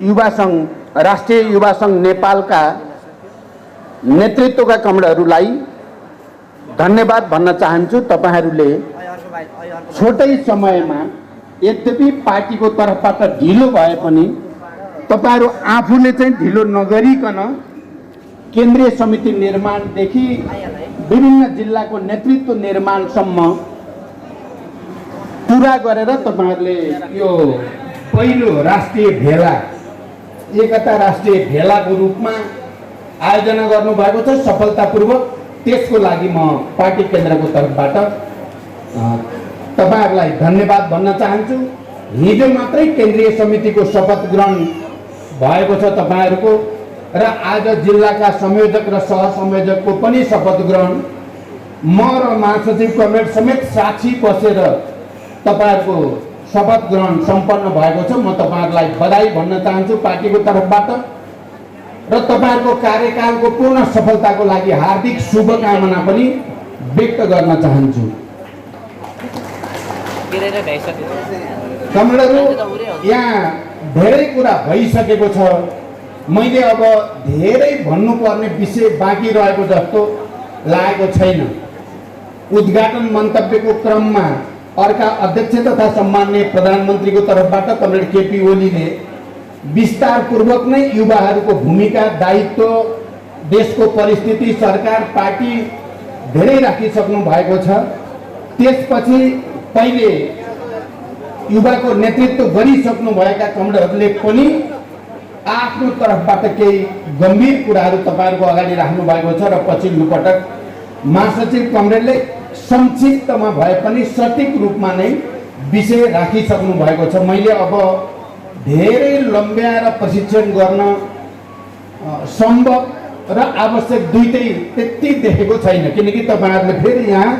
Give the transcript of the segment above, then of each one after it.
युवा संघ राष्ट्रिय युवा संघ नेपालका नेतृत्वका कमरेडहरूलाई धन्यवाद भन्न चाहन्छु। तपाईहरूले छोटै समयमा यद्यपि पार्टीको तर्फबाट ढिलो भए पनि तपाईहरू आफूले चाहिँ ढिलो नगरिकन केन्द्रीय समिति निर्माणदेखि विभिन्न जिल्लाको नेतृत्व निर्माणसम्म पुरा गरेर तपाईहरूले यो पहिलो राष्ट्रिय भेला एकता राष्ट्रिय भेलाको रूपमा आयोजना गर्नुभएको छ सफलतापूर्वक। त्यसको लागि म पार्टी केन्द्रको तर्फबाट तपाईहरूलाई धन्यवाद भन्न चाहन्छु। हिजो मात्रै केन्द्रीय समितिको शपथ ग्रहण भएको छ तपाईहरूको र आज जिल्लाका संयोजक र सहसंयोजकको पनि शपथ ग्रहण म र महासचिव कमरेड समेत साक्षी बसेर तपाईहरूको शपथ ग्रहण सम्पन्न भएको छ। म तपाईहरूलाई बधाई भन्न चाहन्छु पार्टीको तर्फबाट र तपाईहरूको कार्यकालको पूर्ण सफलताको लागि हार्दिक शुभकामना पनि व्यक्त गर्न चाहन्छु। कमरेडहरू, यहाँ धेरै कुरा भइसकेको छ। मैले अब धेरै भन्नुपर्ने विषय बाँकी रहेको जस्तो लागेको छैन। उद्घाटन मन्तव्यको क्रममा अर्का अध्यक्ष तथा सम्माननीय प्रधानमन्त्रीको तर्फबाट कमरेड केपी ओलीले विस्तारपूर्वक नै युवाहरूको भूमिका, दायित्व, देशको परिस्थिति, सरकार, पार्टी धेरै राखिसक्नु भएको छ। त्यसपछि पहिले युवाको नेतृत्व गरिसक्नु भएका कमरेडहरूले पनि आफ्नो तर्फबाट केही गम्भीर कुराहरू तपाईहरूको अगाडि राख्नु भएको छ र पछिल्लो पटक महासचिव कमरेडले संक्षिप्तमा भए पनि सटीक रूपमा नै विषय राखिसक्नु भएको छ। मैले अब धेरै लम्ब्याएर प्रशिक्षण गर्न सम्भव र आवश्यक दुईटै त्यति देखेको छैन, किनकि तपाईहरूले फेरि यहाँ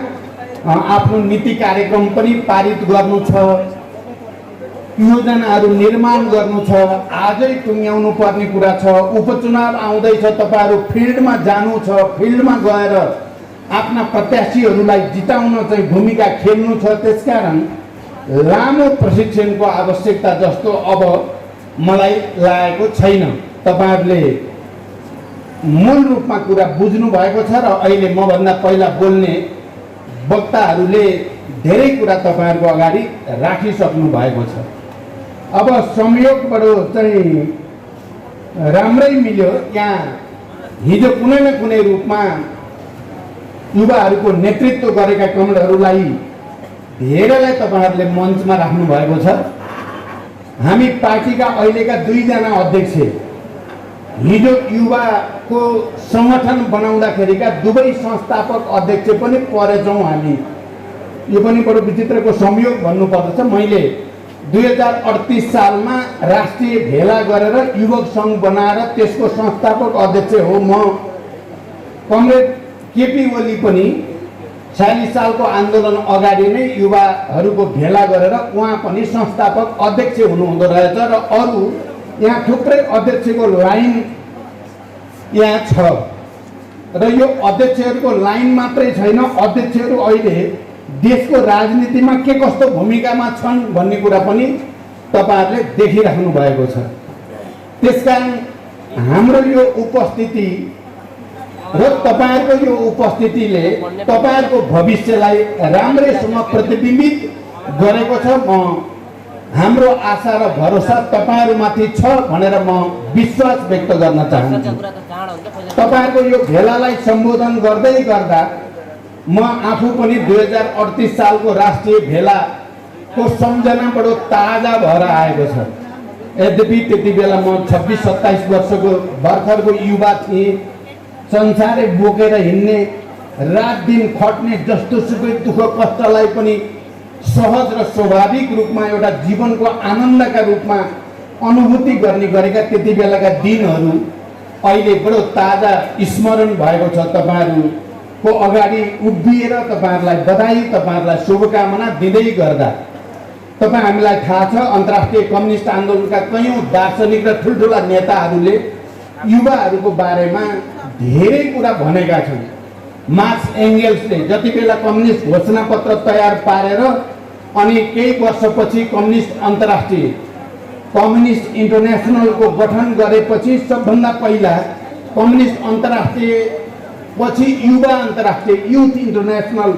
आफ्नो नीति कार्यक्रम पनि पारित गर्नु छ, योजनाहरू निर्माण गर्नु छ, आजै टुङ्ग्याउनु पर्ने कुरा छ। उपचुनाव आउँदैछ, तपाईहरू फिल्डमा जानु छ, फिल्डमा गएर आफ्ना प्रत्याशीहरूलाई जिताउन चाहिँ भूमिका खेल्नु छ। त्यसकारण लामो प्रशिक्षणको आवश्यकता जस्तो अब मलाई लागेको छैन। तपाईहरूले मूल रूपमा कुरा बुझ्नु भएको छ र अहिले मभन्दा पहिला बोल्ने वक्ताहरूले धेरै कुरा तपाईहरूको अगाडि राखिसक्नु भएको छ। अब संयोगबाट चाहिँ राम्रै मिल्यो। यहाँ हिजो कुनै न कुनै रूपमा युवाहरूको नेतृत्व गरेका कमरेडहरूलाई धेरैलाई तपाईहरूले मञ्चमा राख्नु भएको छ। हामी पार्टीका अहिलेका दुईजना अध्यक्ष हिजो युवाको संगठन बनाउँदाखेरिका दुवै संस्थापक अध्यक्ष पनि परेछौँ हामी। यो पनि बडो विचित्रको संयोग भन्नुपर्दछ। मैले 2038 सालमा राष्ट्रिय भेला गरेर युवक सङ्घ बनाएर त्यसको संस्थापक अध्यक्ष हो म। कमरेड केपी ओली पनि 46 सालको आन्दोलन अगाडि नै युवाहरूको भेला गरेर उहाँ पनि संस्थापक अध्यक्ष हुनुहुँदो रहेछ र अरू यहाँ थुप्रै अध्यक्षको लाइन यहाँ छ र यो अध्यक्षहरूको लाइन मात्रै छैन, अध्यक्षहरू अहिले देशको राजनीतिमा के कस्तो भूमिकामा छन् भन्ने कुरा पनि तपाईहरूले देखिराख्नु भएको छ। त्यसकारण हाम्रो यो उपस्थिति र तपाईहरूको यो उपस्थितिले तपाईहरूको भविष्यलाई राम्रैसँग प्रतिबिम्बित गरेको छ। म हाम्रो आशा र भरोसा तपाईहरूमाथि छ भनेर म विश्वास व्यक्त गर्न चाहन्छु। तपाईहरूको यो भेलालाई सम्बोधन गर्दै गर्दा म आफू पनि 2038 सालको राष्ट्रिय भेलाको सम्झना बडो ताजा भएर आएको छ। यद्यपि त्यति बेला म 26-27 वर्षको भर्खरको युवा थिएँ। संसारै बोकेर हिँड्ने, रात दिन खट्ने, जस्तो सुकै दुःख कष्टलाई पनि सहज र स्वाभाविक रूपमा एउटा जीवनको आनन्दका रूपमा अनुभूति गर्ने गरेका त्यति बेलाका दिनहरू अहिले बडो ताजा स्मरण भएको छ। तपाईहरूको अगाडि उभिएर तपाईहरूलाई बधाई, तपाईहरूलाई शुभकामना दिँदै गर्दा तपाईँ हामीलाई थाहा छ अन्तर्राष्ट्रिय कम्युनिस्ट आन्दोलनका कयौं दार्शनिक र ठुल्ठुला नेताहरूले युवाहरूको बारेमा धेरै कुरा भनेका छन्। मार्क्स एङ्गेल्सले जति बेला कम्युनिस्ट घोषणापत्र तयार पारेर अनि केही वर्षपछि कम्युनिस्ट अन्तर्राष्ट्रिय कम्युनिस्ट इन्टरनेसनलको गठन गरेपछि सबभन्दा पहिला कम्युनिस्ट अन्तर्राष्ट्रिय पछि युवा अन्तर्राष्ट्रिय युथ इन्टरनेसनल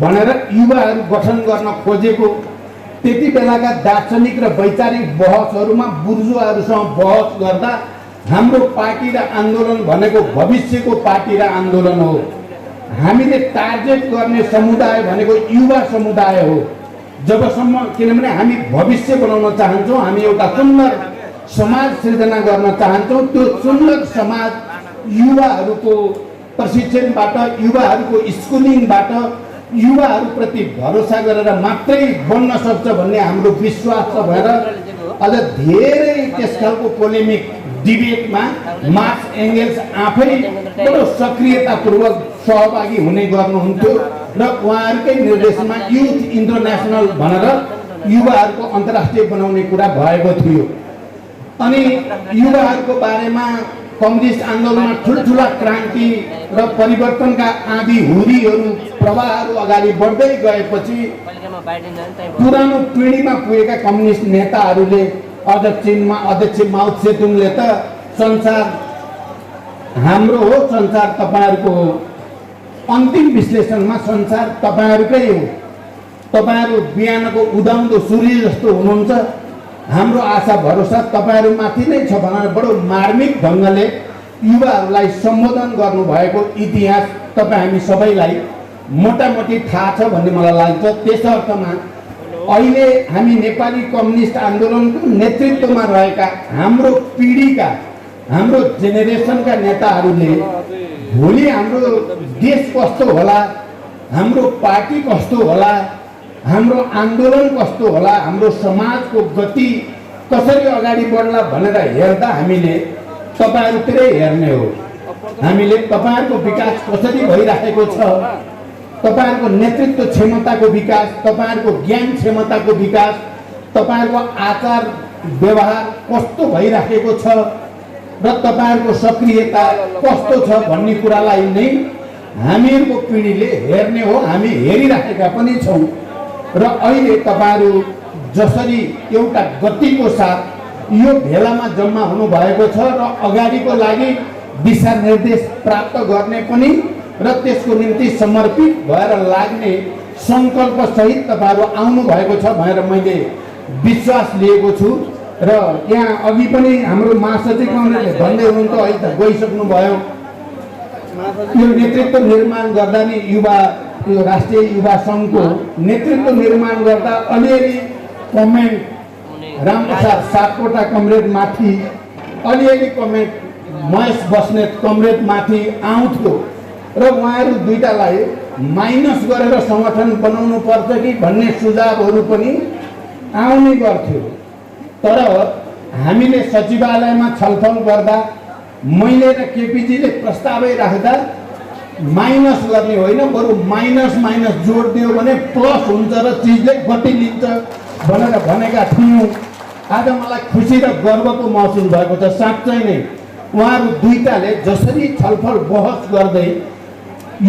भनेर युवाहरू गठन गर्न खोजेको। त्यति बेलाका दार्शनिक र वैचारिक बहसहरूमा बुर्जुवाहरूसँग बहस गर्दा हाम्रो पार्टी र आन्दोलन भनेको भविष्यको पार्टी र आन्दोलन हो। हामीले टार्गेट गर्ने समुदाय भनेको युवा समुदाय हो। जबसम्म किनभने हामी भविष्य बनाउन चाहन्छौँ, हामी एउटा सुन्दर समाज सृजना गर्न चाहन्छौँ। त्यो सुन्दर समाज युवाहरूको प्रशिक्षणबाट, युवाहरूको स्कुलिङबाट, युवाहरूप्रति भरोसा गरेर मात्रै बन्न सक्छ भन्ने हाम्रो विश्वास छ। भएर अझ धेरै त्यस खालको पोलेमिक डिबेटमा मार्क्स एङ्गेल्स आफै बडो सक्रियतापूर्वक सहभागी हुने गर्नुहुन्थ्यो र उहाँहरूकै निर्देशनमा युथ इन्टरनेसनल भनेर युवाहरूको अन्तर्राष्ट्रिय बनाउने कुरा भएको थियो। अनि युवाहरूको बारेमा कम्युनिस्ट आन्दोलनमा ठुल्ठुला क्रान्ति र परिवर्तनका आँधी हुरीहरू प्रवाहहरू अगाडि बढ्दै गएपछि पुरानो पिँढीमा पुगेका कम्युनिस्ट नेताहरूले अध्यक्ष माओ त्से-तुङले त संसार हाम्रो हो, संसार तपाईँहरूको हो, अन्तिम विश्लेषणमा संसार तपाईँहरूकै हो, तपाईँहरू बिहानको उदाउँदो सूर्य जस्तो हुनुहुन्छ, हाम्रो आशा भरोसा तपाईँहरूमाथि नै छ भनेर बडो मार्मिक ढङ्गले युवाहरूलाई सम्बोधन गर्नुभएको इतिहास तपाईँ हामी सबैलाई मोटामोटी थाहा छ भन्ने मलाई लाग्छ। त्यस अर्थमा अहिले हामी नेपाली कम्युनिस्ट आन्दोलनको नेतृत्वमा रहेका हाम्रो पिँढीका, हाम्रो जेनेरेसनका नेताहरूले भोलि हाम्रो देश कस्तो होला, हाम्रो पार्टी कस्तो होला, हाम्रो आन्दोलन कस्तो होला, हाम्रो समाजको गति कसरी अगाडि बढ्ला भनेर हेर्दा हामीले तपाईँहरूतिरै हेर्ने हो। हामीले तपाईँहरूको विकास कसरी भइरहेको छ, तपाईँहरूको नेतृत्व क्षमताको विकास, तपाईँहरूको ज्ञान क्षमताको विकास, तपाईँहरूको आचार व्यवहार कस्तो भइरहेको छ र तपाईँहरूको सक्रियता कस्तो छ भन्ने कुरालाई नै हामीहरूको पिँढीले हेर्ने हो। हामी हेरिराखेका पनि छौँ र अहिले तपाईँहरू जसरी एउटा गतिको साथ यो भेलामा जम्मा हुनुभएको छ र अगाडिको लागि दिशानिर्देश प्राप्त गर्ने पनि र त्यसको निम्ति समर्पित भएर लाग्ने सङ्कल्पसहित तपाईँहरू आउनु भएको छ भनेर मैले विश्वास लिएको छु। र यहाँ अघि पनि हाम्रो महासचिव कमरेडले भन्दै हुनुहुन्थ्यो, अहिले त गइसक्नु भयो, यो नेतृत्व निर्माण गर्दा नि यो राष्ट्रिय युवा सङ्घको नेतृत्व निर्माण गर्दा अलिअलि कमेन्ट रामप्रसाद सापकोटा कमरेडमाथि, अलिअलि कमेन्ट महेश बस्नेत कमरेडमाथि आउँथ्यो र उहाँहरू दुईटालाई माइनस गरेर सङ्गठन बनाउनु पर्छ कि भन्ने सुझावहरू पनि आउने गर्थ्यो। तर हामीले सचिवालयमा छलफल गर्दा मैले र केपीजीले प्रस्तावै राख्दा माइनस गर्ने होइन, बरु माइनस माइनस जोड दियो भने प्लस हुन्छ र चिजले गति लिन्छ भनेर भनेका थियौँ। आज मलाई खुसी र गर्वको महसुस भएको छ। साँच्चै नै उहाँहरू दुईटाले जसरी छलफल बहस गर्दै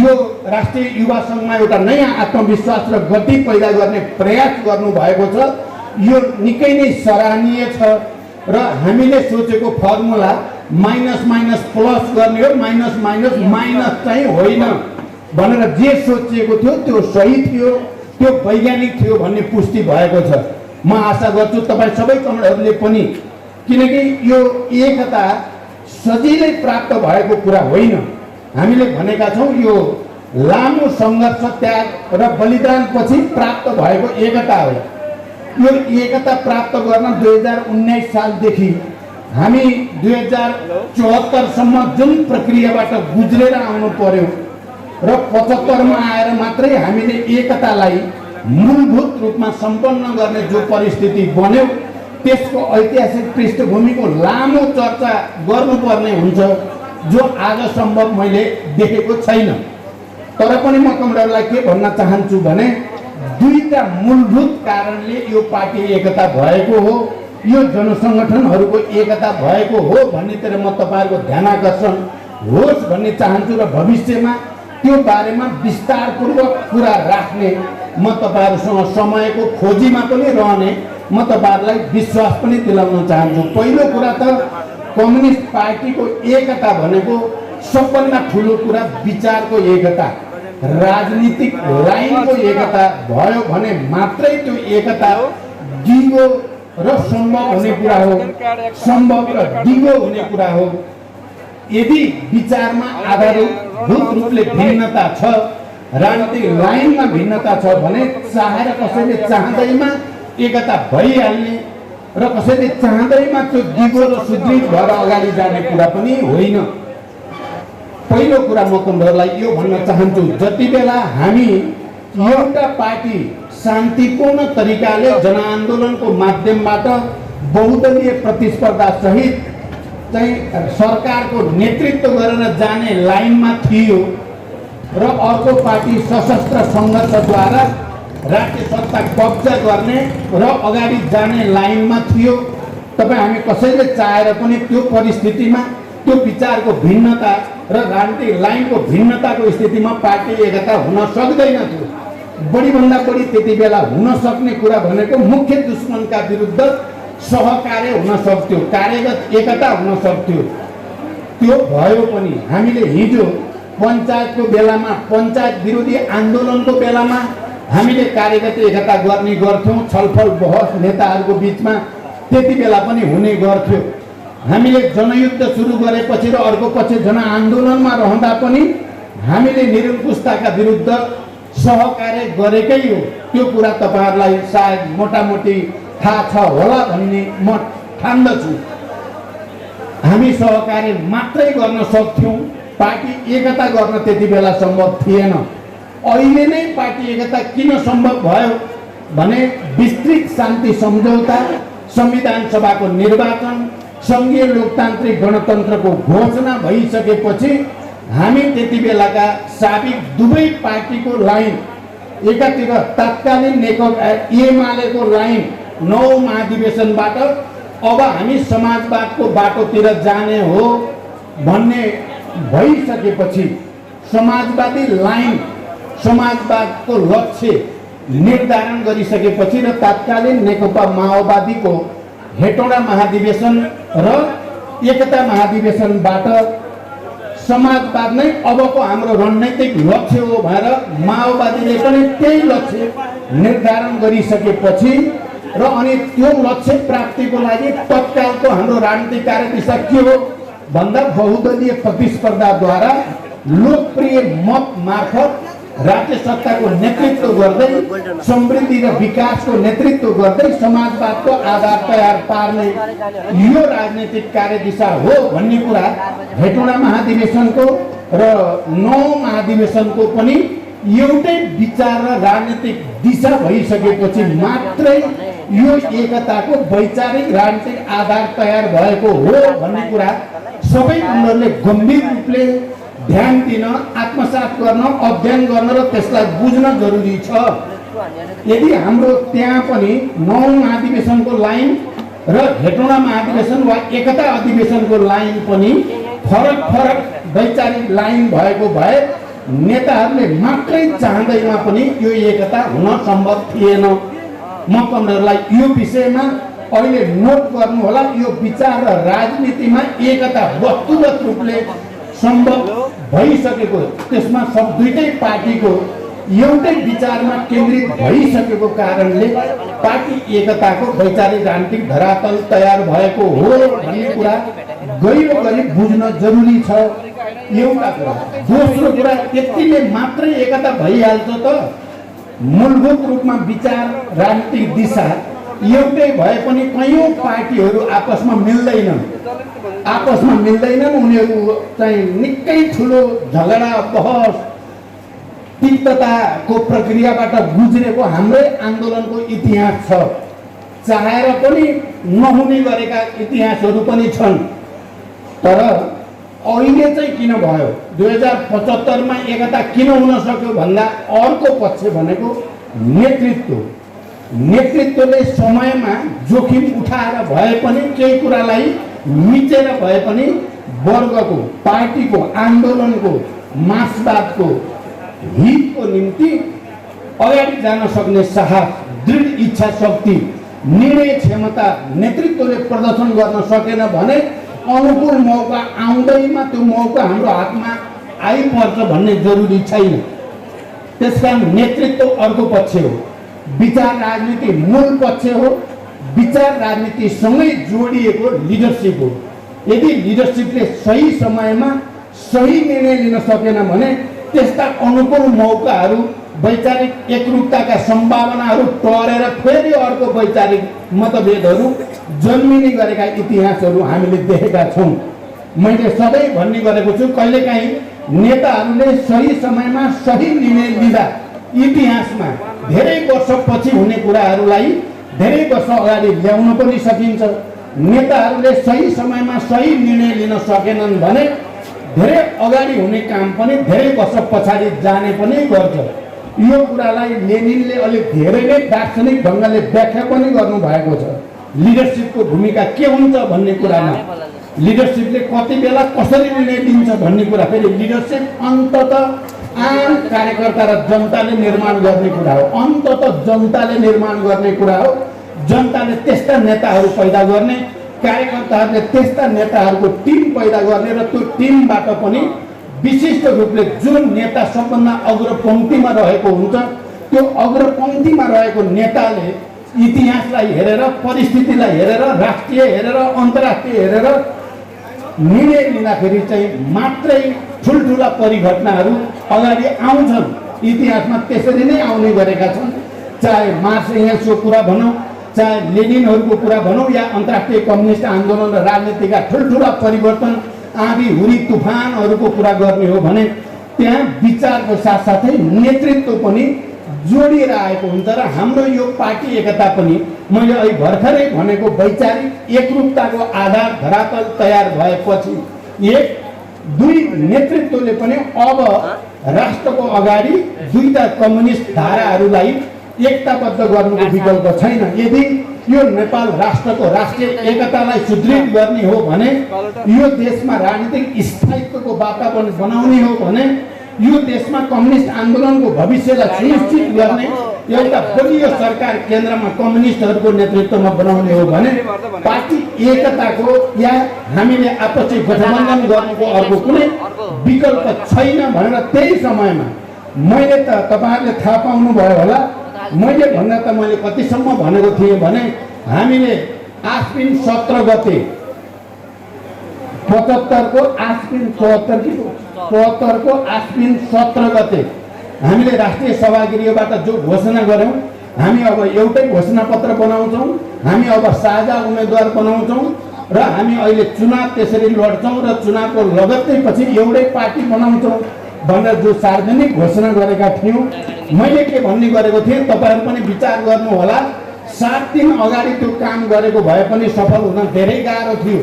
यो राष्ट्रिय युवा सङ्घमा एउटा नयाँ आत्मविश्वास र गति पैदा गर्ने प्रयास गर्नुभएको छ, यो निकै नै सराहनीय छ। र हामीले सोचेको फर्मुला माइनस माइनस प्लस गर्ने हो, माइनस माइनस माइनस चाहिँ होइन भनेर जे सोचिएको थियो त्यो सही थियो, त्यो वैज्ञानिक थियो भन्ने पुष्टि भएको छ। म आशा गर्छु तपाईँ सबै कमरेडहरूले पनि, किनकि यो एकता सजिलै प्राप्त भएको कुरा होइन। हामीले भनेका छौँ यो लामो सङ्घर्ष, त्याग र बलिदानपछि प्राप्त भएको एकता हो। यो एकता प्राप्त गर्न 2019 सालदेखि हामी 2074सम्म जुन प्रक्रियाबाट गुज्रेर आउनु पर्यो र 75मा आएर मात्रै हामीले एकतालाई मूलभूत रूपमा सम्पन्न गर्ने जो परिस्थिति बन्यो, त्यसको ऐतिहासिक पृष्ठभूमिको लामो चर्चा गर्नुपर्ने हुन्छ, जो आज सम्भव मैले देखेको छैन। तर पनि म कमरेडलाई के भन्न चाहन्छु भने दुईटा मूलभूत कारणले यो पार्टी एकता भएको हो, यो जनसङ्गठनहरूको एकता भएको हो भन्नेतिर म तपाईँहरूको ध्यानाकर्षण होस् भन्ने चाहन्छु र भविष्यमा त्यो बारेमा विस्तारपूर्वक कुरा राख्ने म तपाईँहरूसँग समयको खोजीमा पनि रहने म तपाईहरुलाई विश्वास पनि दिलाउन चाहन्छु। पहिलो कुरा त कम्युनिस्ट पार्टीको एकता भनेको सबभन्दा ठुलो कुरा विचारको एकता, राजनीतिक लाइनको एकता भयो भने मात्रै त्यो एकता दिगो र सम्भव हुने कुरा हो, सम्भव र दिगो हुने कुरा हो। यदि विचारमा आधारभूत रूपले भिन्नता छ, राजनीतिक लाइनमा भिन्नता छ भने चाहेर कसैले चाहँदैमा एकता भइहाल्ने र कसैले चाहँदैमा त्यो दिगो र सुदृढ भएर अगाडि जाने कुरा पनि होइन। पहिलो कुरा म तिमीहरूलाई यो भन्न चाहन्छु, जति बेला हामी एउटा पार्टी शान्तिपूर्ण तरिकाले जनआन्दोलनको माध्यमबाट बहुदलीय प्रतिस्पर्धा सहित चाहिँ सरकारको नेतृत्व गरेर जाने लाइनमा थियो र अर्को पार्टी सशस्त्र सङ्घर्षद्वारा राज्य सत्ता कब्जा गर्ने र अगाडि जाने लाइनमा थियो। तपाईँ हामी कसैले चाहेर पनि त्यो परिस्थितिमा त्यो विचारको भिन्नता र राजनीतिक लाइनको भिन्नताको स्थितिमा पार्टी एकता हुन सक्दैन थियो। बढीभन्दा बढी त्यति बेला हुन सक्ने कुरा भनेको मुख्य दुश्मनका विरुद्ध सहकार्य हुन सक्थ्यो, कार्यगत एकता हुन सक्थ्यो। त्यो भयो पनि हामीले हिजो पञ्चायतको बेलामा, पञ्चायत विरोधी आन्दोलनको बेलामा हामीले कार्यगत एकता गर्ने गर्थ्यौँ, छलफल बहस नेताहरूको बिचमा त्यति बेला पनि हुने गर्थ्यो। हामीले जनयुद्ध सुरु गरेपछि र अर्को पछि जनआन्दोलनमा रहँदा पनि हामीले निरङ्कुशताका विरुद्ध सहकार्य गरेकै हो। त्यो कुरा तपाईहरुलाई सायद मोटामोटी थाहा छ होला भन्ने म ठान्दछु। हामी सहकार्य मात्रै गर्न सक्थ्यौँ, पार्टी एकता गर्न त्यति बेला सम्भव थिएन। अहिले नै पार्टी एकता किन सम्भव भयो भने विस्तृत शान्ति सम्झौता, संविधान सभाको निर्वाचन, संघीय लोकतान्त्रिक गणतन्त्रको घोषणा भइसकेपछि हामी त्यति बेलाका साबिक दुवै पार्टीको लाइन, एकातिर तत्कालीन नेकपा एमालेको लाइन 9 महाधिवेशनबाट अब हामी समाजवादको बाटोतिर जाने हो भन्ने भइसकेपछि, समाजवादी लाइन, समाजवादको लक्ष्य निर्धारण गरिसकेपछि र तत्कालीन नेकपा माओवादीको हेटौडा महाधिवेशन र एकता महाधिवेशनबाट समाजवाद नै अबको हाम्रो रणनीतिक लक्ष्य हो भएर माओवादीले पनि त्यही लक्ष्य निर्धारण गरिसकेपछि र अनि त्यो लक्ष्य प्राप्तिको लागि तत्कालको हाम्रो राजनीतिक कार्यदिशा के हो भन्दा बहुदलीय प्रतिस्पर्धाद्वारा लोकप्रिय मत मार्फत राज्य सत्ताको नेतृत्व गर्दै, समृद्धि र विकासको नेतृत्व गर्दै समाजवादको आधार तयार पार्ने यो राजनीतिक कार्यदिशा हो भन्ने कुरा हेटौडा महाधिवेशनको र 9 महाधिवेशनको पनि एउटै विचार र राजनीतिक दिशा भइसकेपछि मात्रै यो एकताको वैचारिक राजनीतिक आधार तयार भएको हो भन्ने कुरा सबै उनीहरूले गम्भीर रूपले ध्यान दिन, आत्मसात गर्न, अध्ययन गर्न र त्यसलाई बुझ्न जरुरी छ। यदि हाम्रो त्यहाँ पनि 9 महाधिवेशनको लाइन र हेटौडा महाधिवेशन वा एकता अधिवेशनको लाइन पनि फरक फरक वैचारिक लाइन भएको भए नेताहरूले मात्रै चाहँदैमा पनि यो एकता हुन सम्भव थिएन। म तपाईहरुलाई यो विषयमा अहिले नोट गर्नु होला, यो विचार र राजनीतिमा एकता वस्तुगत रूपले सम्भव भइसकेको, त्यसमा सब दुईटै पार्टीको एउटै विचारमा केन्द्रित भइसकेको कारणले पार्टी एकताको वैचारिक राजनीतिक धरातल तयार भएको हो भन्ने कुरा गहिरो गरी बुझ्न जरुरी छ। एउटा कुरा। दोस्रो कुरा, यतिले मात्रै एकता भइहाल्छ त? मूलभूत रूपमा विचार, राजनीतिक दिशा एउटै भए पनि कयौं पार्टीहरू आपसमा मिल्दैनन्, उनीहरू चाहिँ निकै ठुलो झगडा बहस तिक्तताको प्रक्रियाबाट गुज्रेको हाम्रै आन्दोलनको इतिहास छ। चाहेर पनि नहुने गरेका इतिहासहरू पनि छन्। तर अहिले चाहिँ किन भयो, 2075 मा एकता किन हुन सक्यो भन्दा अर्को पक्ष भनेको नेतृत्वले समयमा जोखिम उठाएर भए पनि केही कुरालाई मिचेर भए पनि वर्गको, पार्टीको, आन्दोलनको, मार्क्सवादको हितको निम्ति अगाडि जान सक्ने साहस, दृढ इच्छा शक्ति निर्णय क्षमता नेतृत्वले प्रदर्शन गर्न सकेन भने अनुकूल मौका आउँदैमा त्यो मौका हाम्रो हातमा आइपर्छ भन्ने जरुरी छैन। त्यसकारण नेतृत्व अर्को पक्ष हो, विचार राजनीति मूल पक्ष हो। विचार राजनीतिसँगै जोडिएको लिडरसिप हो। यदि लिडरसिपले सही समयमा सही निर्णय लिन सकेन भने त्यस्ता अनुकूल मौकाहरू वैचारिक एकरूपताका सम्भावनाहरू टरेर फेरि अर्को वैचारिक मतभेदहरू जन्मिने गरेका इतिहासहरू हामीले देखेका छौँ। मैले सधैँ भन्ने गरेको छु, कहिलेकाहीँ नेताहरूले सही समयमा सही निर्णय लिँदा इतिहासमा धेरै वर्षपछि हुने कुराहरूलाई धेरै वर्ष अगाडि ल्याउन पनि सकिन्छ। नेताहरूले सही समयमा सही निर्णय लिन सकेनन् भने धेरै अगाडि हुने काम पनि धेरै वर्ष पछाडि जाने पनि गर्छ। यो कुरालाई लेनिनले अलिक धेरै नै दार्शनिक ढङ्गले व्याख्या पनि गर्नुभएको छ। लिडरसिपको भूमिका के हुन्छ भन्ने कुरामा लिडरसिपले कति बेला कसरी निर्णय लिन्छ भन्ने कुरा, फेरि लिडरसिप अन्ततः आम कार्यकर्ता र जनताले निर्माण गर्ने कुरा हो। अन्ततः जनताले निर्माण गर्ने कुरा हो। जनताले त्यस्ता नेताहरू पैदा गर्ने, कार्यकर्ताहरूले त्यस्ता नेताहरूको टिम पैदा गर्ने र त्यो टिमबाट पनि विशिष्ट रूपले जुन नेता सबभन्दा अग्रपङ्क्तिमा रहेको हुन्छ त्यो अग्रपङ्क्तिमा रहेको नेताले इतिहासलाई हेरेर, परिस्थितिलाई हेरेर, राष्ट्रिय हेरेर, अन्तर्राष्ट्रिय हेरेर निर्णय लिँदाखेरि चाहिँ मात्रै ठुल्ठुला परिघटनाहरू अगाडि आउँछन्। इतिहासमा त्यसरी नै आउने गरेका छन्। चाहे मार्क्स एङ्गल्सको कुरा भनौँ, चाहे लेनिनहरूको कुरा भनौँ, या अन्तर्राष्ट्रिय कम्युनिस्ट आन्दोलन र राजनीतिका ठुल्ठुला परिवर्तन आँधी हुरी तुफानहरूको कुरा गर्ने हो भने त्यहाँ विचारको साथसाथै नेतृत्व पनि जोडिएर आएको हुन्छ। र हाम्रो यो पार्टी एकता पनि मैले अहिले भर्खरै भनेको वैचारिक एकरूपताको आधार धरातल तयार भएपछि एक दुई नेतृत्वले पनि अब राष्ट्रको अगाडि दुईटा कम्युनिस्ट धाराहरूलाई एकताबद्ध गर्नुको विकल्प छैन। यदि यो नेपाल राष्ट्रको राष्ट्रिय एकतालाई सुदृढ गर्ने हो भने, यो देशमा राजनीतिक स्थायित्वको वातावरण बनाउने हो भने, यो देशमा कम्युनिस्ट आन्दोलनको भविष्यलाई सुनिश्चित गर्ने एउटा बलियो सरकार केन्द्रमा कम्युनिस्टहरूको नेतृत्वमा बनाउने हो भने पार्टी एकताको या हामीले आपसी गठबन्धन गर्नुको अर्को कुनै विकल्प छैन भनेर त्यही समयमा मैले त तपाईँहरूले थाहा पाउनुभयो होला, मैले भन्दा त मैले कतिसम्म भनेको थिएँ भने हामीले आश्विन 17 गते 75 को आश्विन 74 को आश्विन 17 गते हामीले राष्ट्रिय सभागृहबाट जो घोषणा गर्यौं, हामी अब एउटै घोषणा पत्र बनाउँछौँ, हामी अब साझा उम्मेदवार बनाउँछौँ र हामी अहिले चुनाव त्यसरी लड्छौँ र चुनावको लगत्तै पछि एउटै पार्टी बनाउँछौँ भनेर जो सार्वजनिक घोषणा गरेका थियौँ, मैले के भन्ने गरेको थिएँ तपाईहरु पनि विचार गर्नु होला। 7 दिन अगाडि त्यो काम गरेको भए पनि सफल हुन धेरै गाह्रो थियो।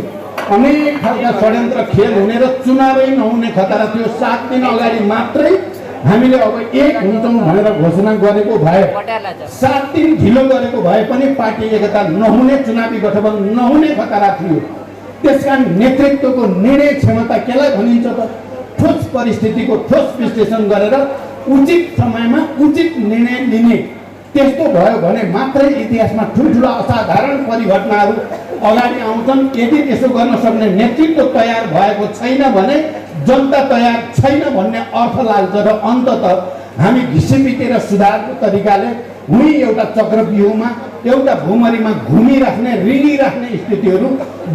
अनेक खालका षड्यन्त्र खेल हुने र चुनावै नहुने खतरा थियो। 7 दिन अगाडि मात्रै हामीले अब एक हुन्छौँ भनेर घोषणा गरेको भए, 7 दिन ढिलो गरेको भए पनि पार्टी एकता नहुने, चुनावी गठबन्धन नहुने खतरा थियो। त्यसकारण नेतृत्वको निर्णय क्षमता केलाई भनिन्छ त? ठोस परिस्थितिको ठोस विश्लेषण गरेर उचित समयमा उचित निर्णय लिने। त्यस्तो भयो भने मात्रै इतिहासमा ठुल्ठुला असाधारण परिघटनाहरू अगाडि आउँछन्। यदि त्यसो गर्न सक्ने नेतृत्व तयार भएको छैन भने जनता तयार छैन भन्ने अर्थ लाग्छ र अन्ततः हामी घिसिपिटेर सुधारको तरिकाले उही एउटा चक्रव्यूहमा, एउटा भूमरीमा घुमिराख्ने, रिङिराख्ने स्थितिहरू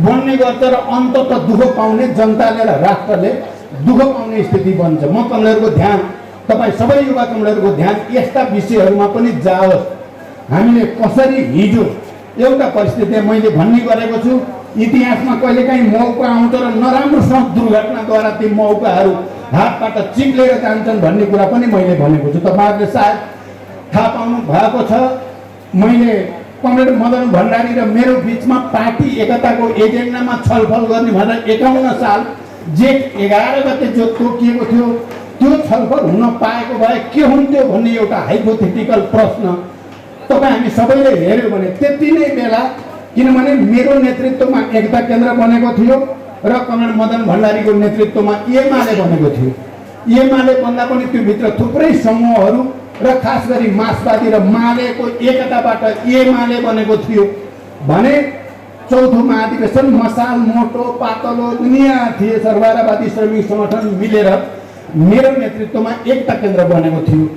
बन्ने गर्छ र अन्ततः दुःख पाउने जनताले र राष्ट्रले दुःख पाउने स्थिति बन्छ। म तपाईँहरूको ध्यान, तपाईँ सबै युवा कमरेडहरूको ध्यान यस्ता विषयहरूमा पनि जाओस्। हामीले कसरी हिजो एउटा परिस्थिति मैले भन्ने गरेको छु, इतिहासमा कहिलेकाहीँ मौका आउँछ र नराम्रोसँग दुर्घटनाद्वारा ती मौकाहरू हातबाट चिप्लेर जान्छन् भन्ने कुरा पनि मैले भनेको छु। तपाईँहरूले सायद थाहा पाउनु भएको छ, मैले कमरेड मदन भण्डारी र मेरो बिचमा पार्टी एकताको एजेन्डामा छलफल गर्ने भनेर 51 साल जेठ 11 गते जो तोकिएको थियो, त्यो छलफल हुन पाएको भए के हुन्थ्यो भन्ने एउटा हाइपोथेटिकल प्रश्न तपाईँ हामी सबैले हेऱ्यो भने त्यति नै बेला, किनभने मेरो नेतृत्वमा एकता केन्द्र बनेको थियो र कमरेड मदन भण्डारीको नेतृत्वमा एमाले बनेको थियो। एमाले भन्दा पनि त्यो भित्र थुप्रै समूहहरू र खास गरी मार्क्सवादी र मालेको एकताबाट एमाले बनेको थियो भने चौथो महाधिवेशन मसाल मोटो पातलो दुनियाँ थिए सर्वहारावादी श्रमिक संगठन मिलेर मेरो नेतृत्वमा एकता केन्द्र बनेको थियो।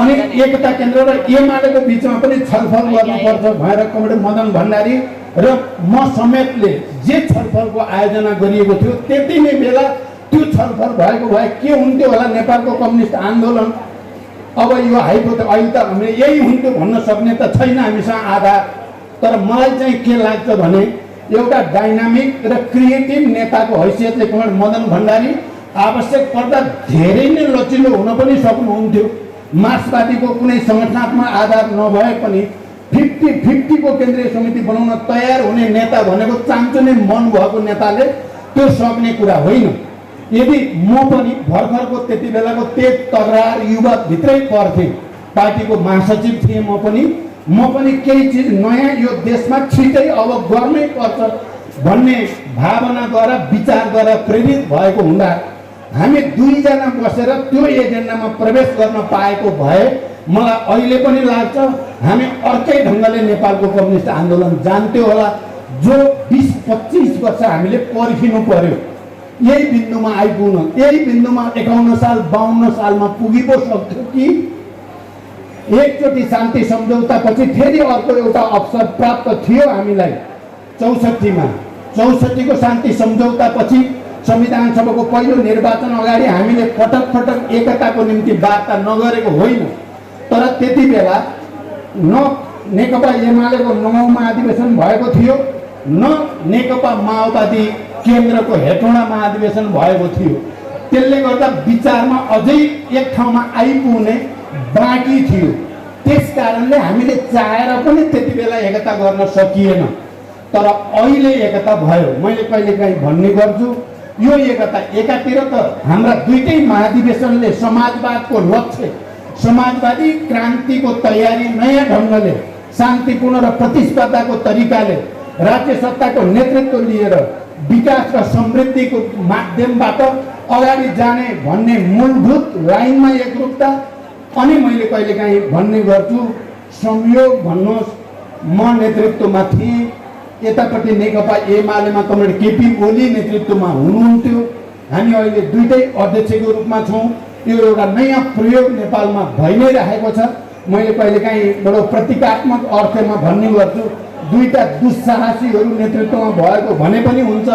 अनि एकता केन्द्र र एमालेको बिचमा पनि छलफल गर्नुपर्छ भनेर कमरेड मदन भण्डारी र म समेतले जे छलफलको आयोजना गरिएको थियो त्यति नै बेला त्यो छलफल भएको भए के हुन्थ्यो होला नेपालको कम्युनिस्ट आन्दोलन। अब यो हाइपो त अहिले त हामीले यही हुन्थ्यो भन्न सक्ने त छैन हामीसँग आधार। तर मलाई चाहिँ के लाग्छ भने एउटा डाइनामिक र क्रिएटिभ नेताको हैसियतले कमरेड मदन भण्डारी आवश्यक पर्दा धेरै नै लचिलो हुन पनि सक्नुहुन्थ्यो। मार्क्सवादीको कुनै सङ्गठनात्मक आधार नभए पनि 50-50 को केन्द्रीय समिति बनाउन तयार हुने नेता भनेको चान्चुने मन भएको नेताले त्यो सक्ने कुरा होइन। यदि म पनि भर्खरको त्यति बेलाको तेज तगरार युवा भित्रै पर्थेँ, पार्टीको महासचिव थिएँ म पनि केही चिज नयाँ यो देशमा छिटै अब गर्नै पर्छ भन्ने भावनाद्वारा विचारद्वारा प्रेरित भएको हुँदा हामी दुईजना बसेर त्यो एजेन्डामा प्रवेश गर्न पाएको भए मलाई अहिले पनि लाग्छ हामी अर्कै ढङ्गले नेपालको कम्युनिस्ट आन्दोलन जान्थ्यो होला। जो 20-25 वर्ष हामीले पर्खिनु पर्यो यही बिन्दुमा आइपुग्न, यही बिन्दुमा 51 साल 52 सालमा पुगी पो सक्थ्यो कि एकचोटि शान्ति सम्झौता पछि फेरि अर्को एउटा अवसर प्राप्त थियो हामीलाई 64 को शान्ति सम्झौता पछि संविधान सभाको पहिलो निर्वाचन अगाडि हामीले पटक पटक एकताको निम्ति वार्ता नगरेको होइन। तर त्यति बेला न नेकपा एमालेको 9औं महाधिवेशन भएको थियो न नेकपा माओवादी केन्द्रको हेटौँडा महाधिवेशन भएको थियो। त्यसले गर्दा विचारमा अझै एक ठाउँमा आइपुग्ने बाँकी थियो। त्यस कारणले हामीले चाहेर पनि त्यति बेला एकता गर्न सकिएन। तर अहिले एकता भयो। मैले कहिलेकाहीँ भन्ने गर्छु यो एकता एकातिर त हाम्रा दुईटै महाधिवेशनले समाजवादको लक्ष्य समाजवादी क्रान्तिको तयारी नयाँ ढङ्गले शान्तिपूर्ण र प्रतिस्पर्धाको तरिकाले राज्य सत्ताको नेतृत्व लिएर विकास र समृद्धिको माध्यमबाट अगाडि जाने भन्ने मूलभूत लाइनमा एकरूपता। अनि मैले कहिलेकाहीँ भन्ने गर्छु संयोग भन्नुहोस् म नेतृत्वमा थिएँ, यतापट्टि नेकपा एमालेमा कमरेड केपी ओली नेतृत्वमा हुनुहुन्थ्यो, हामी अहिले दुईटै अध्यक्षको रूपमा छौँ। यो एउटा नयाँ प्रयोग नेपालमा भइ नै रहेको छ। मैले कहिलेकाहीँ बडो प्रतीकात्मक अर्थमा भन्ने गर्छु दुईटा दुस्साहसीहरू नेतृत्वमा भएको भने पनि हुन्छ।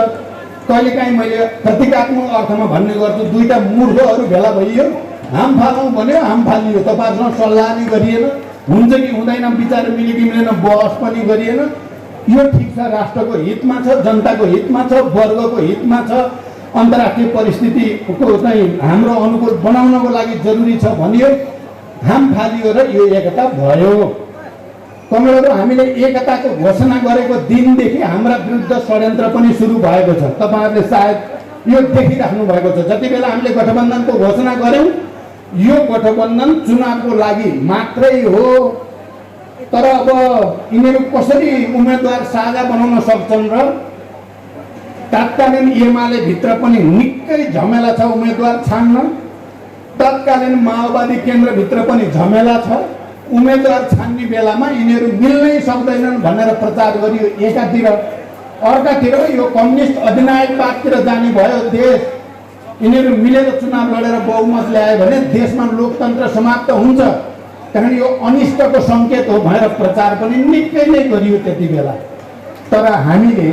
कहिलेकाहीँ मैले प्रतीकात्मक अर्थमा भन्ने गर्छु दुईटा मूर्खहरू भेला भइयो, हाम फालौँ भन्यो, हाम फालियो, तपाईँहरूसँग सल्लाह नै गरिएन, हुन्छ कि हुँदैन विचार मिल्यो कि मिलेन बहस पनि गरिएन। यो ठिक छ, राष्ट्रको हितमा छ, जनताको हितमा छ, वर्गको हितमा छ, अन्तर्राष्ट्रिय परिस्थितिको चाहिँ हाम्रो अनुकूल बनाउनको लागि जरुरी छ भनियो, हाम फालियो र यो एकता भयो। कमरेडहरू हामीले एकताको घोषणा गरेको दिनदेखि हाम्रा विरुद्ध षड्यन्त्र पनि सुरु भएको छ। तपाईँहरूले सायद यो देखिराख्नु भएको छ। जति बेला हामीले गठबन्धनको घोषणा गऱ्यौँ यो गठबन्धन चुनावको लागि मात्रै हो। तर अब यिनीहरू कसरी उम्मेदवार साझा बनाउन सक्छन् र तत्कालीन एमाले भित्र पनि निकै झमेला छ उम्मेदवार छान्न, तत्कालीन माओवादी केन्द्रभित्र पनि झमेला छ। उम्मेदवार छान्ने बेलामा यिनीहरू मिल्नै सक्दैनन् भनेर प्रचार गरियो एकातिर, अर्कातिर यो कम्युनिस्ट अधिनायकवादतिर जाने भयो देश। यिनीहरू मिलेर चुनाव लडेर बहुमत ल्यायो भने देशमा लोकतन्त्र समाप्त हुन्छ, त्यहाँदेखि यो अनिष्टको सङ्केत हो भनेर प्रचार पनि निकै नै गरियो त्यति बेला। तर हामीले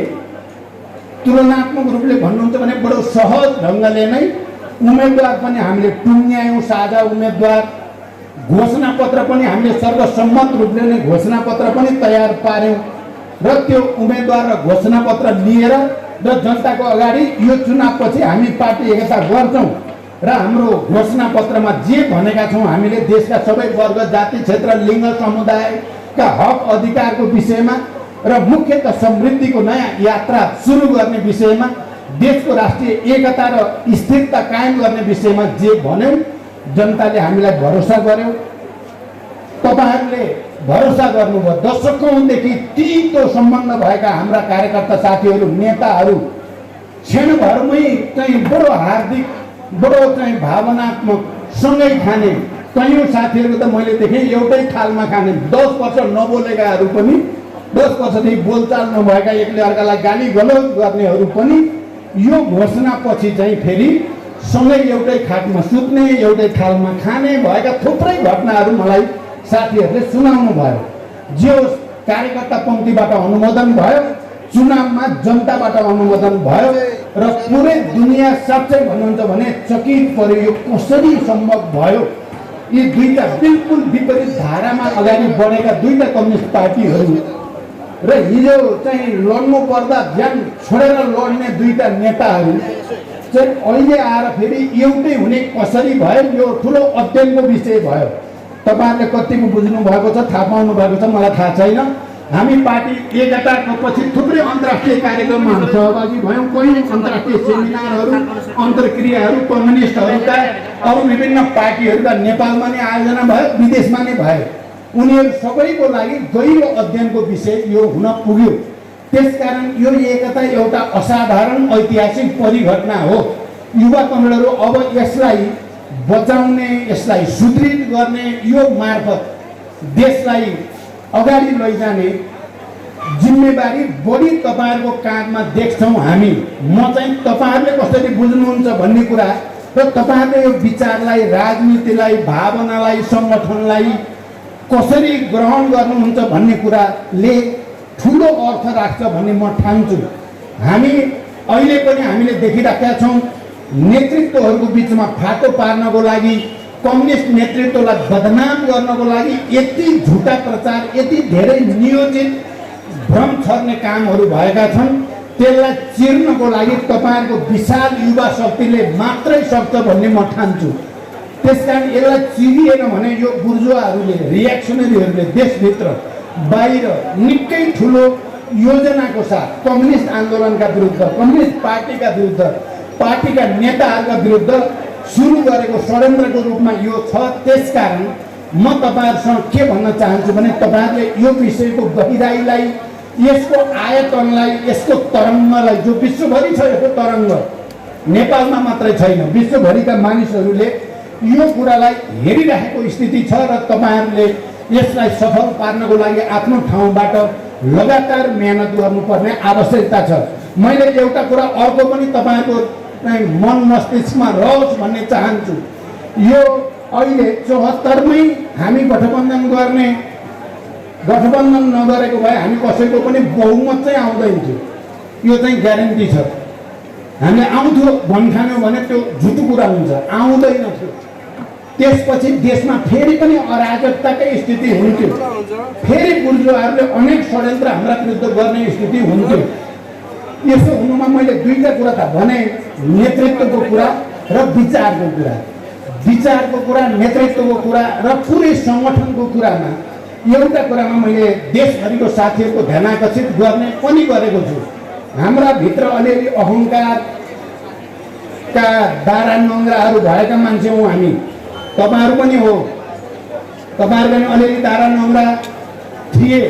तुलनात्मक रूपले भन्नुहुन्छ भने बडो सहज ढङ्गले नै उम्मेदवार पनि हामीले टुङ्ग्यायौँ, साझा उम्मेदवार घोषणापत्र पनि हामीले सर्वसम्मत रूपले नै घोषणापत्र पनि तयार पार्यौँ र त्यो उम्मेदवार र घोषणापत्र लिएर र जनताको अगाडि यो चुनावपछि हामी पार्टी एकता गर्छौँ र हाम्रो घोषणापत्रमा जे भनेका छौँ हामीले देशका सबै वर्ग जाति क्षेत्र लिङ्ग समुदायका हक अधिकारको विषयमा र मुख्यतः समृद्धिको नयाँ यात्रा सुरु गर्ने विषयमा देशको राष्ट्रिय एकता र स्थिरता कायम गर्ने विषयमा जे भन्यौँ जनताले हामीलाई भरोसा गर्यो। तपाईँहरूले भरोसा गर्नुभयो। दशकौँदेखि तितो सम्बन्ध भएका हाम्रा कार्यकर्ता साथीहरू नेताहरू क्षणभरमै चाहिँ बडो हार्दिक बडो चाहिँ भावनात्मक सँगै खाने कयौँ साथीहरू त मैले देखेँ एउटै थालमा खाने 10 वर्ष नबोलेकाहरू पनि 10 वर्षदेखि बोलचाल नभएका एकले अर्कालाई गाली गलौज गर्नेहरू पनि यो घोषणापछि चाहिँ फेरि सँगै एउटै खाटमा सुत्ने एउटै थालमा खाने भएका थुप्रै घटनाहरू मलाई साथीहरूले सुनाउनु भयो। जो कार्यकर्ता पङ्क्तिबाट अनुमोदन भयो, चुनावमा जनताबाट अनुमोदन भयो र पुरै दुनियाँ साँच्चै भन्नुहुन्छ भने चकित पर्यो यो कसरी सम्भव भयो। यी दुईटा बिल्कुल विपरीत धारामा अगाडि बढेका दुईटा कम्युनिस्ट पार्टीहरू र हिजो चाहिँ लड्नु पर्दा ज्यान छोडेर लड्ने दुईटा नेताहरू चाहिँ अहिले आएर फेरि एउटै हुने कसरी भयो, यो ठुलो अध्ययनको विषय भयो। तपाईँहरूले कतिको बुझ्नु भएको छ, थाहा पाउनु भएको छ, मलाई थाहा छैन। हामी पार्टी एकताको पछि थुप्रै अन्तर्राष्ट्रिय कार्यक्रममा सहभागी भयौँ। कयौँ अन्तर्राष्ट्रिय सेमिनारहरू, अन्तर्क्रियाहरू कम्युनिस्टहरूका अरू विभिन्न पार्टीहरूका नेपालमा नै आयोजना भयो, विदेशमा नै भयो। उनीहरू सबैको लागि गहिरो अध्ययनको विषय यो हुन पुग्यो। त्यसकारण यो एकता एउटा असाधारण ऐतिहासिक परिघटना हो। युवा कमरेडहरू अब यसलाई बचाउने, यसलाई सुदृढ गर्ने, यो मार्फत देशलाई अगाडि लैजाने जिम्मेवारी बढी तपाईँहरूको काँधमा देख्छौँ हामी। म चाहिँ तपाईँहरूले कसरी बुझ्नुहुन्छ भन्ने कुरा र तपाईँहरूले यो विचारलाई, राजनीतिलाई, भावनालाई, सङ्गठनलाई कसरी ग्रहण गर्नुहुन्छ भन्ने कुराले ठुलो अर्थ राख्छ भन्ने म ठान्छु। हामी अहिले पनि हामीले देखिराखेका छौँ नेतृत्वहरूको बिचमा फाटो पार्नको लागि, कम्युनिस्ट नेतृत्वलाई बदनाम गर्नको लागि यति झुटा प्रचार, यति धेरै नियोजित भ्रम छर्ने कामहरू भएका छन्। त्यसलाई चिर्नको लागि तपाईँहरूको विशाल युवा शक्तिले मात्रै सक्छ भन्ने म ठान्छु। त्यसकारण यसलाई चिरिएन भने यो बुर्जुवाहरूले, रियाक्सनरीहरूले देशभित्र बाहिर निकै ठुलो योजनाको साथ कम्युनिस्ट आन्दोलनका विरुद्ध, कम्युनिस्ट पार्टीका विरुद्ध, पार्टीका नेताहरूका विरुद्ध सुरु गरेको षड्यन्त्रको रूपमा यो छ। त्यसकारण म तपाईँहरूसँग के भन्न चाहन्छु भने तपाईँहरूले यो विषयको गहिराईलाई, यसको आयतनलाई, यसको तरङ्गलाई, जो विश्वभरि छ यसको तरङ्ग, नेपालमा मात्रै छैन, विश्वभरिका मानिसहरूले यो कुरालाई हेरिरहेको स्थिति छ र तपाईँहरूले यसलाई सफल पार्नको लागि आफ्नो ठाउँबाट लगातार मेहनत गर्नुपर्ने आवश्यकता छ। मैले एउटा कुरा अर्को पनि तपाईँहरूको मन मस्तिष्कमा रहोस् भन्ने चाहन्छु। यो अहिले 74मै हामी गठबन्धन गर्ने, गठबन्धन नगरेको भए हामी कसैको पनि बहुमत चाहिँ आउँदैन थियो, यो चाहिँ ग्यारेन्टी छ। हामीले आउँथ्यो भन्ठान्यो भने त्यो झुटो कुरा हुन्छ, आउँदैन थियो। त्यसपछि देशमा फेरि पनि अराजकताकै स्थिति हुन्थ्यो, फेरि बुर्जुवाहरूले अनेक षड्यन्त्र हाम्रा विरुद्ध गर्ने स्थिति हुन्थ्यो। यसो हुनुमा मैले दुईटा कुरा त भने, नेतृत्वको कुरा र विचारको कुरा। विचारको कुरा, नेतृत्वको कुरा र पुरै सङ्गठनको कुरामा एउटा कुरामा मैले देशभरिको साथीहरूको ध्यान आकर्षित गर्ने पनि गरेको छु। हाम्रा भित्र अलिअलि अहङ्कारका दारा नङ्ग्राहरू भएका मान्छे हौँ हामी, तपाईँहरू पनि हो। तपाईँहरू पनि अलिअलि दारा नङ्ग्रा थिए,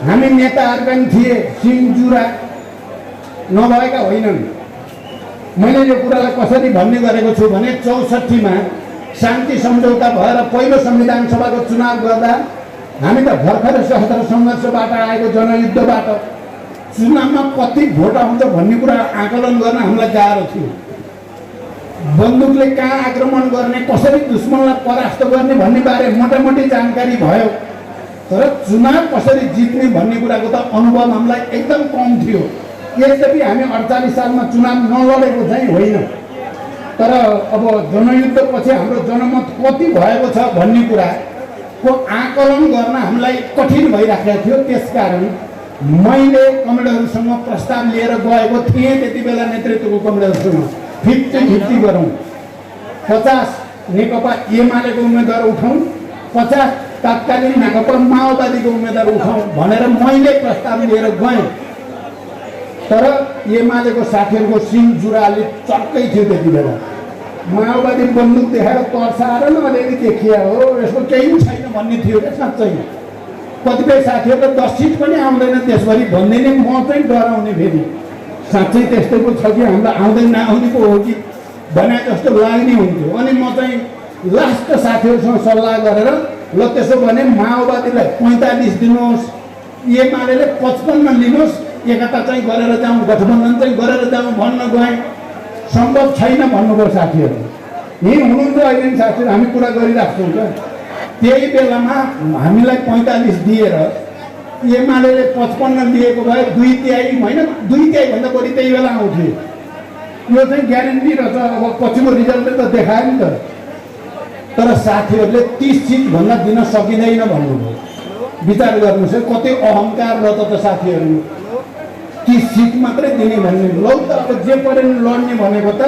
हामी नेताहरू पनि थिए, सिङजुरा नभएका होइनन्। मैले यो कुरालाई कसरी भन्ने गरेको छु भने 64मा शान्ति सम्झौता भएर पहिलो संविधान सभाको चुनाव गर्दा हामी त भर्खरै सशस्त्र सङ्घर्षबाट आएको जनयुद्धबाट चुनावमा कति भोट आउँछ भन्ने कुरा आकलन गर्न हामीलाई गाह्रो थियो। बन्दुकले कहाँ आक्रमण गर्ने, कसरी दुश्मनलाई परास्त गर्ने भन्ने बारे मोटामोटी जानकारी भयो, तर चुनाव कसरी जित्ने भन्ने कुराको त अनुभव हामीलाई एकदम कम थियो। यद्यपि हामी 48 सालमा चुनाव नलडेको चाहिँ होइन, तर अब जनयुद्धपछि हाम्रो जनमत कति भएको छ भन्ने कुराको आकलन गर्न हामीलाई कठिन भइराखेको थियो। त्यसकारण मैले कमरेडहरूसँग प्रस्ताव लिएर गएको थिएँ त्यति बेला नेतृत्वको कमरेडहरूसँग 50-50 गरौँ, 50 नेकपा एमालेको उम्मेदवार उठाउँ, 50 तत्कालीन नेकपा माओवादीको उम्मेदवार उठाउँ भनेर मैले प्रस्ताव लिएर गएँ। तर एमालेको साथीहरूको सिङ जुराले चर्कै थियो त्यति बेला। माओवादी बन्दुक देखाएर तर्साएर न अलिअलि देखिया हो, यसको केही छैन भन्ने थियो क्या साँच्चै। कतिपय साथीहरू त 10 सिट पनि आउँदैन देशभरि भन्दै नै म चाहिँ डराउने फेरि साँच्चै त्यस्तै पो छ कि हामीलाई आउँदै नआउने पो हो कि भने जस्तो लाग्ने हुन्थ्यो। अनि म चाहिँ लास्ट साथीहरूसँग सल्लाह गरेर ल त्यसो भने माओवादीलाई 45 दिनुहोस्, एमाले 55 लिनुहोस्, एकता चाहिँ गरेर जाउँ, गठबन्धन चाहिँ गरेर जाउँ भन्न गएँ। सम्भव छैन भन्नुभयो साथीहरू। यही हुनुहुन्छ अहिले साथीहरू, हामी कुरा गरिरहेको छौँ त। त्यही बेलामा हामीलाई 45 दिएर एमाले 55 दिएको भए 2/3 होइन 2/3 भन्दा बढी त्यही बेला आउँथ्यो। यो चाहिँ ग्यारेन्टी रहेछ। अब पछिको रिजल्टले त देखायो नि त। तर साथीहरूले 30 सिट भन्दा दिन सकिँदैन भन्नुभयो। विचार गर्नुहोस् है, कति अहङ्कार र त साथीहरू। 30 सिट मात्रै दिने भन्ने, लौ त अब जे पऱ्यो नि लड्ने भनेको त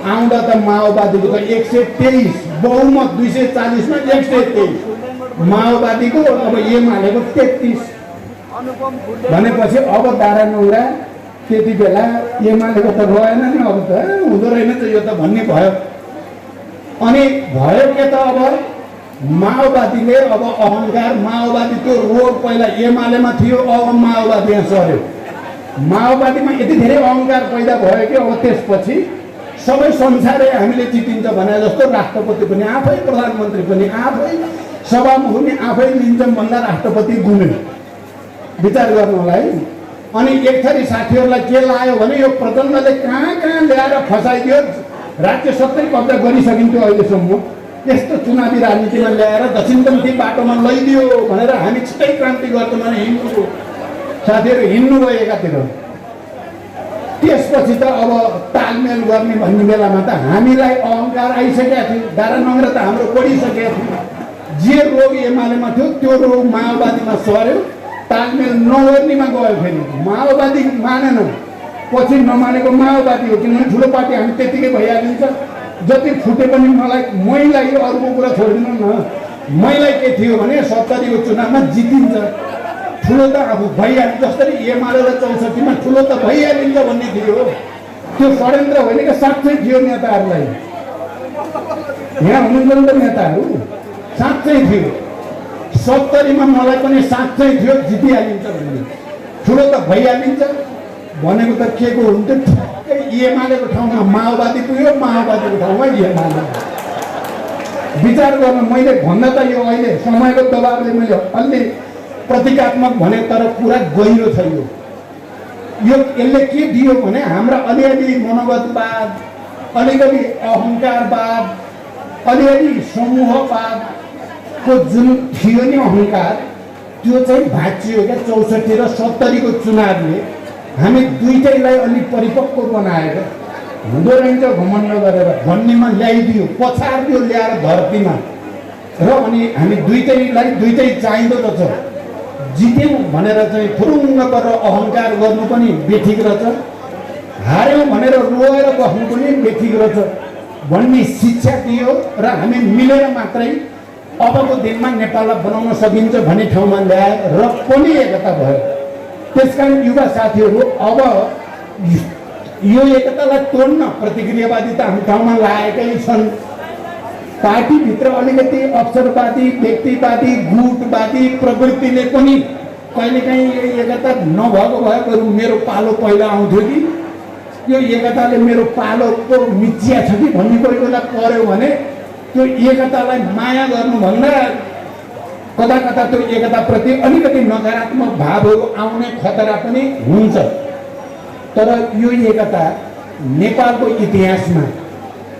आउँदा त माओवादीको त 123 बहुमत, 240 मा 123 माओवादीको, अब एमालेको 33 भनेपछि अब दारा नौरा त्यति बेला एमालेको त रहेन नि, अब त हुँदो रहेन त यो त भन्ने भयो। अनि भयो के त अब माओवादीले अब अहङ्कार, माओवादी त्यो रोग पहिला एमालेमा थियो, अब माओवादी यहाँ सर्यो। माओवादीमा यति धेरै अहङ्कार पैदा भयो कि अब त्यसपछि सबै संसारै हामीले जितिन्छ भने जस्तो राष्ट्रपति पनि आफै, प्रधानमन्त्री पनि आफै, सभामुख पनि आफै लिन्छन् भन्दा राष्ट्रपति गुम्यो। विचार गर्नु होला है। अनि एक थरी साथीहरूलाई के लाग्यो भने यो प्रचण्डले कहाँ कहाँ ल्याएर फसाइदियो, राज्य सबै कब्जा गरिसकिन्थ्यो अहिलेसम्म, यस्तो चुनावी राजनीतिमा ल्याएर दक्षिणपन्थी बाटोमा लैदियो भनेर हामी छिटै क्रान्ति गर्छौँ भने हिँड्नु। साथीहरू हिँड्नु भयो एकातिर। त्यसपछि त अब तालमेल गर्ने भन्ने बेलामा त हामीलाई अहङ्कार आइसकेको थियो। दारा नगरा त हाम्रो बढिसकेको थियो। जे रोग एमालेमा थियो त्यो रोग माओवादीमा सर्यो। तालमेल नगर्नेमा गयो। फेरि माओवादी मानेन, पछि नमानेको माओवादी हो, किनभने ठुलो पार्टी हामी त्यतिकै भइहालिन्छ। जति फुटे पनि मैलाई अरूको कुरा छोडिदिनु न। मैलाई के थियो भने 70 को चुनावमा जितिन्छ, ठुलो त अब भइहाल्छ। जसरी एमालेलाई 64 मा ठुलो त भइहालिन्छ भन्ने थियो। त्यो षड्यन्त्र होइन कि साँच्चै थियो नेताहरूलाई। यहाँ हुनुहुन्छ नेताहरू, साँच्चै थियो। 70 मा मलाई पनि साँच्चै थियो जितिहालिन्छ भन्ने, ठुलो त भइहालिन्छ भनेको त के को हुन्थ्यो। ठ्याक्कै एमालेको ठाउँमा माओवादी पुग्यो, माओवादीको ठाउँमा एमाले। विचार गर्नु, मैले भन्दा त यो अहिले समयको दबावले मैले अलि प्रतीकात्मक भने, तर कुरा गहिरो छ यो। यसले के दियो भने हाम्रा अलिअलि मनोगतवाद, अलिकति अहङ्कारवाद, अलिअलि समूहवादको जुन थियो नि अहङ्कार, त्यो चाहिँ भाँचियो क्या। 64 र 70 को चुनावले हामी दुईटैलाई अलिक परिपक्व बनाएर हुँदो रहेछ घमण्ड गरेर भन्नेमा ल्याइदियो, पछाडिदियो ल्याएर धरतीमा। र अनि हामी दुईटै चाहिँदो रहेछ। जित्यौँ भनेर चाहिँ फुरुङ्ग गरेर अहङ्कार गर्नु पनि बेठिक रहेछ, हार्यौँ भनेर रोएर बस्नु पनि बेठिक रहेछ भन्ने शिक्षा दियो। र हामी मिलेर मात्रै अबको दिनमा नेपाललाई बनाउन सकिन्छ भन्ने ठाउँमा ल्याए र पनि एकता भयो। त्यसकारण युवा साथीहरू अब यो एकतालाई तोड्न प्रतिक्रियावादी त हाम्रो ठाउँमा लागेकै छन्। पार्टीभित्र अलिकति अवसरवादी, व्यक्तिवादी, गुटवादी प्रवृत्तिले पनि कहिलेकाहीँ यो एकता नभएको भए बरु मेरो पालो पहिला आउँथ्यो कि यो एकताले मेरो पालोको मिचिया छ कि भन्ने कोही बेला पर्यो भने त्यो एकतालाई माया गर्नुभन्दा कता कता त्यो एकताप्रति अलिकति नकारात्मक भावहरू आउने खतरा पनि हुन्छ। तर यो एकता नेपालको इतिहासमा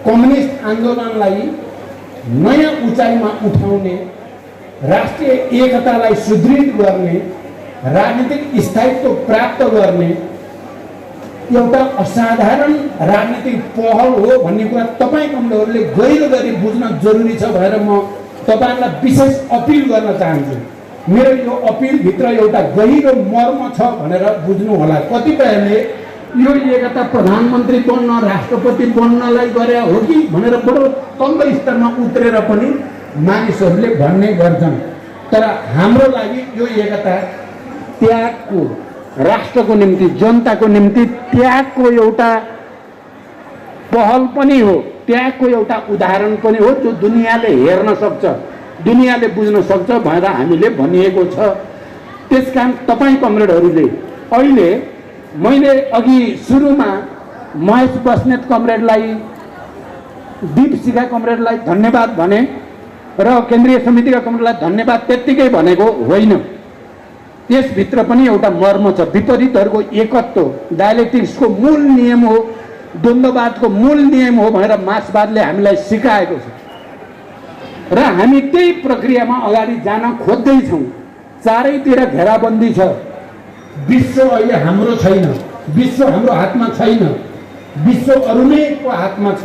कम्युनिस्ट आन्दोलनलाई नयाँ उचाइमा उठाउने, राष्ट्रिय एकतालाई सुदृढ गर्ने, राजनीतिक स्थायित्व प्राप्त गर्ने एउटा असाधारण राजनीतिक पहल हो भन्ने कुरा तपाईँ कमरेडहरूले गहिरो गरी बुझ्न जरुरी छ भनेर म तपाईहरुलाई विशेष अपिल गर्न चाहन्छु। मेरो यो अपिलभित्र एउटा गहिरो मर्म छ भनेर बुझ्नु होला। कतिपयले यो एकता प्रधानमन्त्री बन्न, राष्ट्रपति बन्नलाई गरे हो कि भनेर बडो तल्लो स्तरमा उत्रेर पनि मानिसहरूले भन्ने गर्छन्। तर हाम्रो लागि यो एकता त्यागको, राष्ट्रको निम्ति, जनताको निम्ति त्यागको एउटा पहल पनि हो, त्यागको एउटा उदाहरण पनि हो जो दुनियाँले हेर्न सक्छ, दुनियाँले बुझ्न सक्छ भनेर हामीले भनिएको छ। त्यसकारण तपाईँ कमरेडहरूले अहिले मैले अघि सुरुमा महेश बस्नेत कमरेडलाई दीप शिखा कमरेडलाई धन्यवाद भने र केन्द्रीय समितिका कमरेडलाई धन्यवाद त्यत्तिकै भनेको होइन। त्यसभित्र पनि एउटा मर्म छ। विपरीतहरूको एकत्व डायलेक्टिक्सको मूल नियम हो, द्वन्द्ववादको मूल नियम हो भनेर मार्क्सवादले हामीलाई सिकाएको छ र हामी त्यही प्रक्रियामा अगाडि जान खोज्दैछौँ। चारैतिर घेराबन्दी छ। विश्व अहिले हाम्रो छैन, विश्व हाम्रो हातमा छैन, विश्व अरू नैको हातमा छ।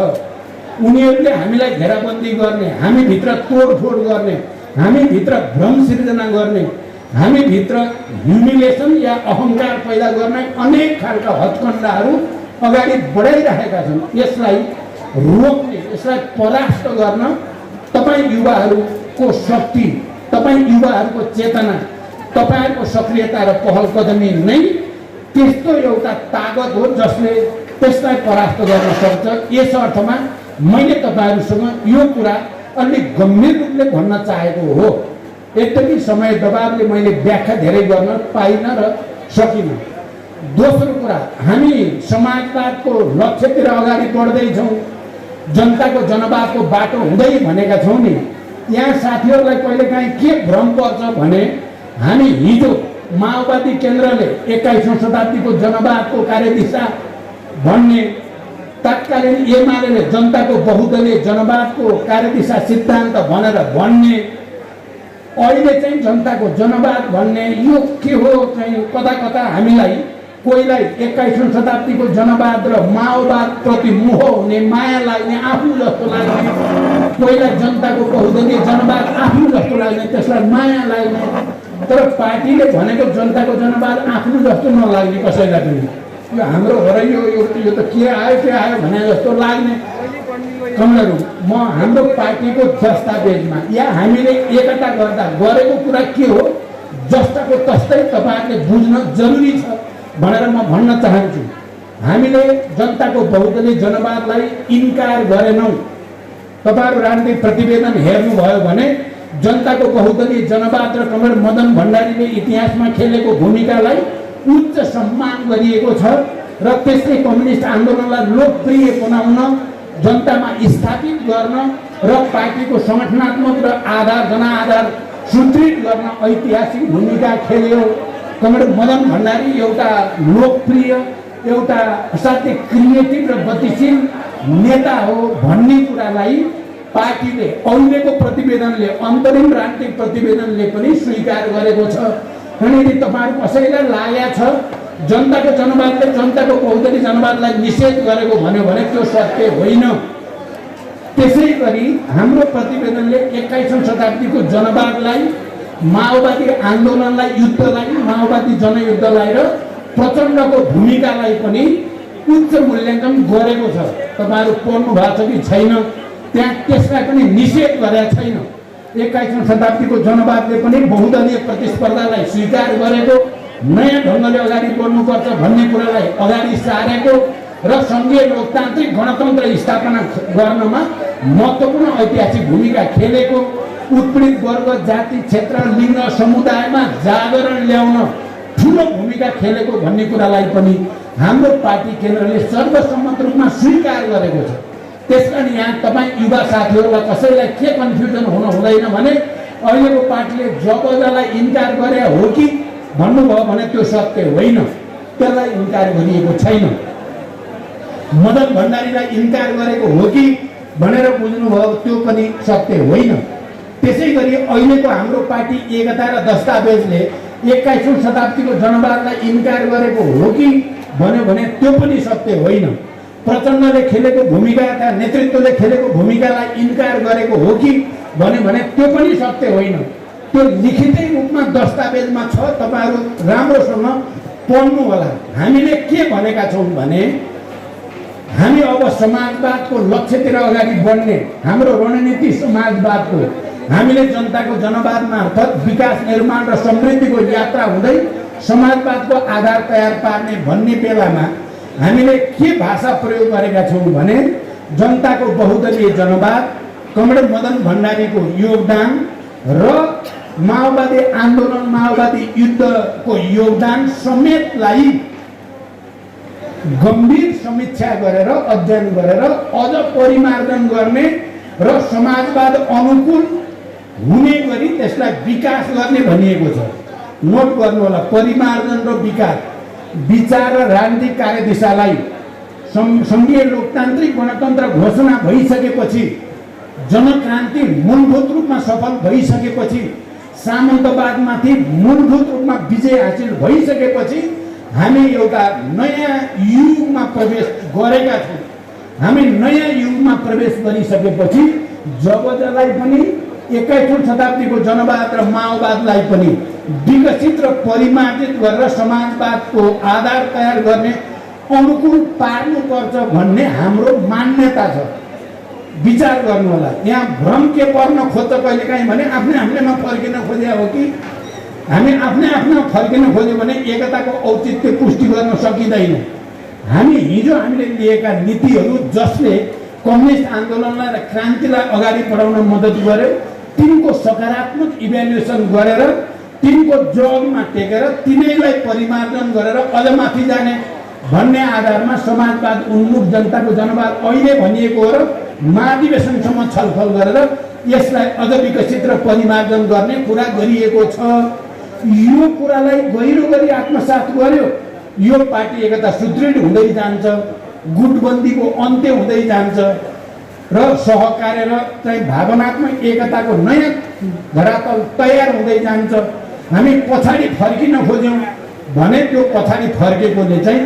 उनीहरूले हामीलाई घेराबन्दी गर्ने, हामीभित्र तोडफोड गर्ने, हामीभित्र भ्रम सिर्जना गर्ने, हामीभित्र ह्युमिलेसन या अहङ्कार पैदा गर्ने अनेक खालका हत्कण्डाहरू अगाडि बढाइरहेका छन्। यसलाई रोक्ने, यसलाई परास्त गर्न तपाईँ युवाहरूको शक्ति, तपाईँ युवाहरूको चेतना, तपाईँहरूको सक्रियता र पहल कदमी नै त्यस्तो एउटा ताकत हो जसले त्यसलाई परास्त गर्न सक्छ। यस अर्थमा मैले तपाईँहरूसँग यो कुरा अलिक गम्भीर रूपले भन्न चाहेको हो। यद्यपि समय दबावले मैले व्याख्या धेरै गर्न पाइनँ र सकिनँ। दोस्रो कुरा, हामी समाजवादको लक्ष्यतिर अगाडि बढ्दैछौँ, जनताको जनवादको बाटो हुँदै भनेका छौँ नि। यहाँ साथीहरूलाई कहिलेकाहीँ के भ्रम पर्छ भने हामी हिजो माओवादी केन्द्रले 21औं शताब्दीको जनवादको कार्यदिशा भन्ने, तत्कालीन एमाले जनताको बहुदलीय जनवादको कार्यदिशा सिद्धान्त भनेर भन्ने, अहिले चाहिँ जनताको जनवाद भन्ने, यो के हो चाहिँ कता कता हामीलाई कोहीलाई 21औं शताब्दीको जनवाद र माओवाद प्रति मोह हुने, माया लाग्ने, आफ्नो जस्तो लाग्ने, कोहीलाई जनताको बहुदलीय जनवाद आफ्नो जस्तो लाग्ने, त्यसलाई माया लाग्ने। तर पार्टीले भनेको जनताको जनवाद आफ्नो जस्तो नलाग्ने कसैलाई पनि। यो हाम्रो हो र यो त के आयो भने जस्तो लाग्ने। कमरेडहरू, म हाम्रो पार्टीको दस्तावेजमा या हामीले एकता गर्दा गरेको कुरा के हो जस्ताको तस्तै तपाईँहरूले बुझ्न जरुरी छ भनेर म भन्न चाहन्छु। हामीले जनताको बहुदलीय जनवादलाई इन्कार गरेनौँ। तपाईँहरू राजनीतिक प्रतिवेदन हेर्नुभयो भने जनताको बहुदलीय जनवाद र कमरेड मदन भण्डारीले इतिहासमा खेलेको भूमिकालाई उच्च सम्मान गरिएको छ र त्यसले कम्युनिस्ट आन्दोलनलाई लोकप्रिय बनाउन, जनतामा स्थापित गर्न र पार्टीको सङ्गठनात्मक र आधार जनआधार सुदृढ गर्न ऐतिहासिक भूमिका खेल्यो। कमरेड मदन भण्डारी एउटा लोकप्रिय, एउटा असाध्यै क्रिएटिभ र गतिशील नेता हो भन्ने कुरालाई पार्टीले अहिलेको प्रतिवेदनले, अन्तरिम राजनीतिक प्रतिवेदनले पनि स्वीकार गरेको छ। यदि तपाईँहरू कसैलाई लागेको छ जनताको जनवादले जनताको बहुदलीय जनवादलाई निषेध गरेको भन्यो भने त्यो सत्य होइन। त्यसै गरी हाम्रो प्रतिवेदनले 21औं शताब्दीको जनवादलाई, माओवादी आन्दोलनलाई, युद्धलाई, माओवादी जनयुद्धलाई र प्रचण्डको भूमिकालाई पनि उच्च मूल्याङ्कन गरेको छ। तपाईँहरू पढ्नु भएको छ कि छैन, त्यहाँ त्यसलाई पनि निषेध गरेको छैन। 21औं शताब्दीको जनवादले पनि बहुदलीय प्रतिस्पर्धालाई स्वीकार गरेको, नयाँ ढङ्गले अगाडि बढ्नुपर्छ भन्ने कुरालाई अगाडि सारेको र सङ्घीय लोकतान्त्रिक गणतन्त्र स्थापना गर्नमा महत्त्वपूर्ण ऐतिहासिक भूमिका खेलेको, उत्पीडित वर्ग, जाति, क्षेत्र, लिङ्ग, समुदायमा जागरण ल्याउन ठुलो भूमिका खेलेको भन्ने कुरालाई पनि हाम्रो पार्टी केन्द्रले सर्वसम्मत रूपमा स्वीकार गरेको छ। त्यसकारण यहाँ तपाईँ युवा साथीहरूलाई कसैलाई के कन्फ्युजन हुनु हुँदैन भने अहिलेको पार्टीले जबलाई इन्कार गरे हो कि भन्नुभयो भने त्यो सत्य होइन। त्यसलाई इन्कार गरिएको छैन। मदन भण्डारीलाई इन्कार गरेको हो कि भनेर बुझ्नुभयो, त्यो पनि सत्य होइन। त्यसै गरी अहिलेको हाम्रो पार्टी एकता र दस्तावेजले 21औं शताब्दीको जनवादलाई इन्कार गरेको हो कि भन्यो भने त्यो पनि सत्य होइन। प्रचण्डले खेलेको भूमिका, नेतृत्वले खेलेको भूमिकालाई इन्कार गरेको हो कि भन्यो भने त्यो पनि सत्य होइन। त्यो लिखितै रूपमा दस्तावेजमा छ, तपाईँहरू राम्रोसँग पढ्नु होला। हामीले के भनेका छौँ भने हामी अब समाजवादको लक्ष्यतिर अगाडि बढ्ने, हाम्रो रणनीति समाजवादको, हामीले जनताको जनवाद मार्फत विकास, निर्माण र समृद्धिको यात्रा हुँदै समाजवादको आधार तयार पार्ने भन्ने बेलामा हामीले के भाषा प्रयोग गरेका छौँ भने जनताको बहुदलीय जनवाद, कमरेड मदन भण्डारीको योगदान र माओवादी आन्दोलन, माओवादी युद्धको योगदान समेतलाई गम्भीर समीक्षा गरेर अध्ययन गरेर अझ परिमार्जन गर्ने र समाजवाद अनुकूल हुने गरी त्यसलाई विकास गर्ने भनिएको छ। नोट गर्नु होला, परिमार्जन र विकास। विचार र राजनीतिक कार्यदिशालाई सङ्घीय लोकतान्त्रिक गणतन्त्र घोषणा भइसकेपछि, जनक्रान्ति मूलभूत रूपमा सफल भइसकेपछि, सामन्तवादमाथि मूलभूत रूपमा विजय हासिल भइसकेपछि हामी एउटा नयाँ युगमा प्रवेश गरेका छौँ। हामी नयाँ युगमा प्रवेश गरिसकेपछि जबजलाई पनि 21औं शताब्दीको जनवाद र माओवादलाई पनि विकसित र परिमार्जित गरेर समाजवादको आधार तयार गर्ने अनुकूल पार्नुपर्छ भन्ने हाम्रो मान्यता छ। विचार गर्नु होला, यहाँ भ्रम के पर्न खोज्छ कहिलेकाहीँ भने आफ्नै फर्किन खोजे हो कि हामी आफ्नै फर्किन खोज्यो भने एकताको औचित्य पुष्टि गर्न सकिँदैन। हामीले लिएका नीतिहरू जसले कम्युनिस्ट आन्दोलनलाई र क्रान्तिलाई अगाडि बढाउन मद्दत गर्यो, तिनको सकारात्मक इभ्यालुएसन गरेर तिनको जगमा टेकेर तिनैलाई परिमार्जन गरेर अझ माथि जाने भन्ने आधारमा समाजवाद उन्मुख जनताको जनवाद अहिले भनिएको हो र महाधिवेशनसम्म छलफल गरेर यसलाई अझ विकसित र परिमार्जन गर्ने कुरा गरिएको छ। यो कुरालाई गहिरो गरी आत्मसात गर्यो, यो पार्टी एकता सुदृढ हुँदै जान्छ, गुटबन्दीको अन्त्य हुँदै जान्छ र सहकार्य र चाहिँ भावनात्मक एकताको नयाँ धरातल तयार हुँदै जान्छ। हामी पछाडि फर्किन खोज्यौँ भने त्यो पछाडि फर्केकोले चाहिँ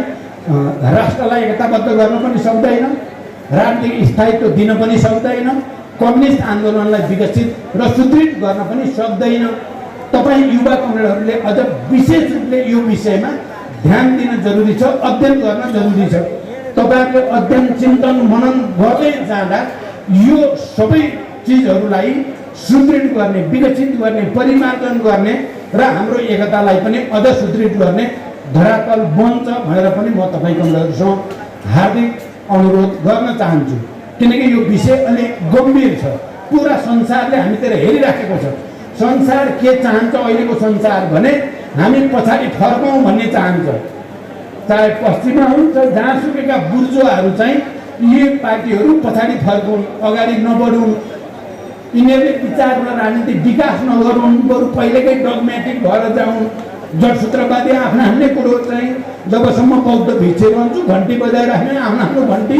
राष्ट्रलाई एकताबद्ध गर्न पनि सक्दैन, राजनीतिक स्थायित्व दिन पनि सक्दैन, कम्युनिस्ट आन्दोलनलाई विकसित र सुदृढ गर्न पनि सक्दैन। तपाईँ युवा कमरेडहरूले अझ विशेष रूपले यो विषयमा ध्यान दिन जरुरी छ, अध्ययन गर्न जरुरी छ। तपाईँहरूले अध्ययन चिन्तन मनन गर्दै जाँदा यो सबै चिजहरूलाई सुदृढ गर्ने, विकसित गर्ने, परिमार्जन गर्ने र हाम्रो एकतालाई पनि अझ सुदृढ गर्ने धरातल बन्छ भनेर पनि म तपाईँ कमरेडहरूसँग हार्दिक अनुरोध गर्न चाहन्छु। किनकि यो विषय अलिक गम्भीर छ, पुरा संसारले हामीतिर हेरिराखेको छ। संसार के चाहन्छ अहिलेको संसार भने हामी पछाडि फर्कौँ भन्ने चाहन्छ। चाहे पश्चिममा हुन्, चाहे जहाँसुकैका बुर्जुवाहरू चाहिँ यी पार्टीहरू पछाडि फर्कौँ, अगाडि नबढुन्, यिनीहरूले विचार र राजनीतिक विकास नगरून्, बरु पहिलेकै डगमेटिक भएर जाउन्, जडसूत्रवादी आफ्नै कुरो चाहिँ जबसम्म बौद्ध भिक्षे रहन्छु घन्टी बजाइराख्ने आफ्नो घन्टी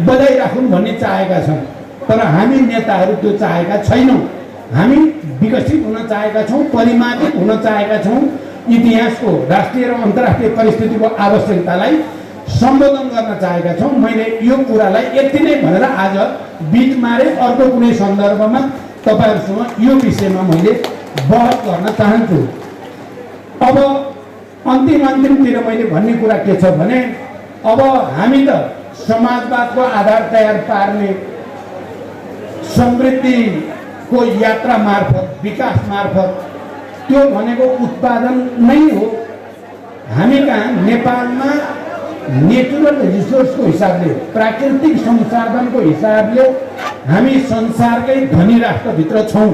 बजाइराखौँ भन्ने चाहेका छन्। तर हामी नेताहरू त्यो चाहेका छैनौँ। हामी विकसित हुन चाहेका छौँ, परिमार्जित हुन चाहेका छौँ, इतिहासको राष्ट्रिय र अन्तर्राष्ट्रिय परिस्थितिको आवश्यकतालाई सम्बोधन गर्न चाहेका छौँ। मैले यो कुरालाई यति नै भनेर आज बिच मारे अर्को कुनै सन्दर्भमा तपाईँहरूसँग यो विषयमा मैले बहस गर्न चाहन्छु। अब अन्तिमतिर मैले भन्ने कुरा के छ भने अब हामी त समाजवादको आधार तयार पार्ने समृद्धिको यात्रा मार्फत, विकास मार्फत, त्यो भनेको उत्पादन नै हो। हामी कहाँ नेपालमा नेचुरल रिसोर्सको हिसाबले, प्राकृतिक संसाधनको हिसाबले हामी संसारकै धनी राष्ट्रभित्र छौँ।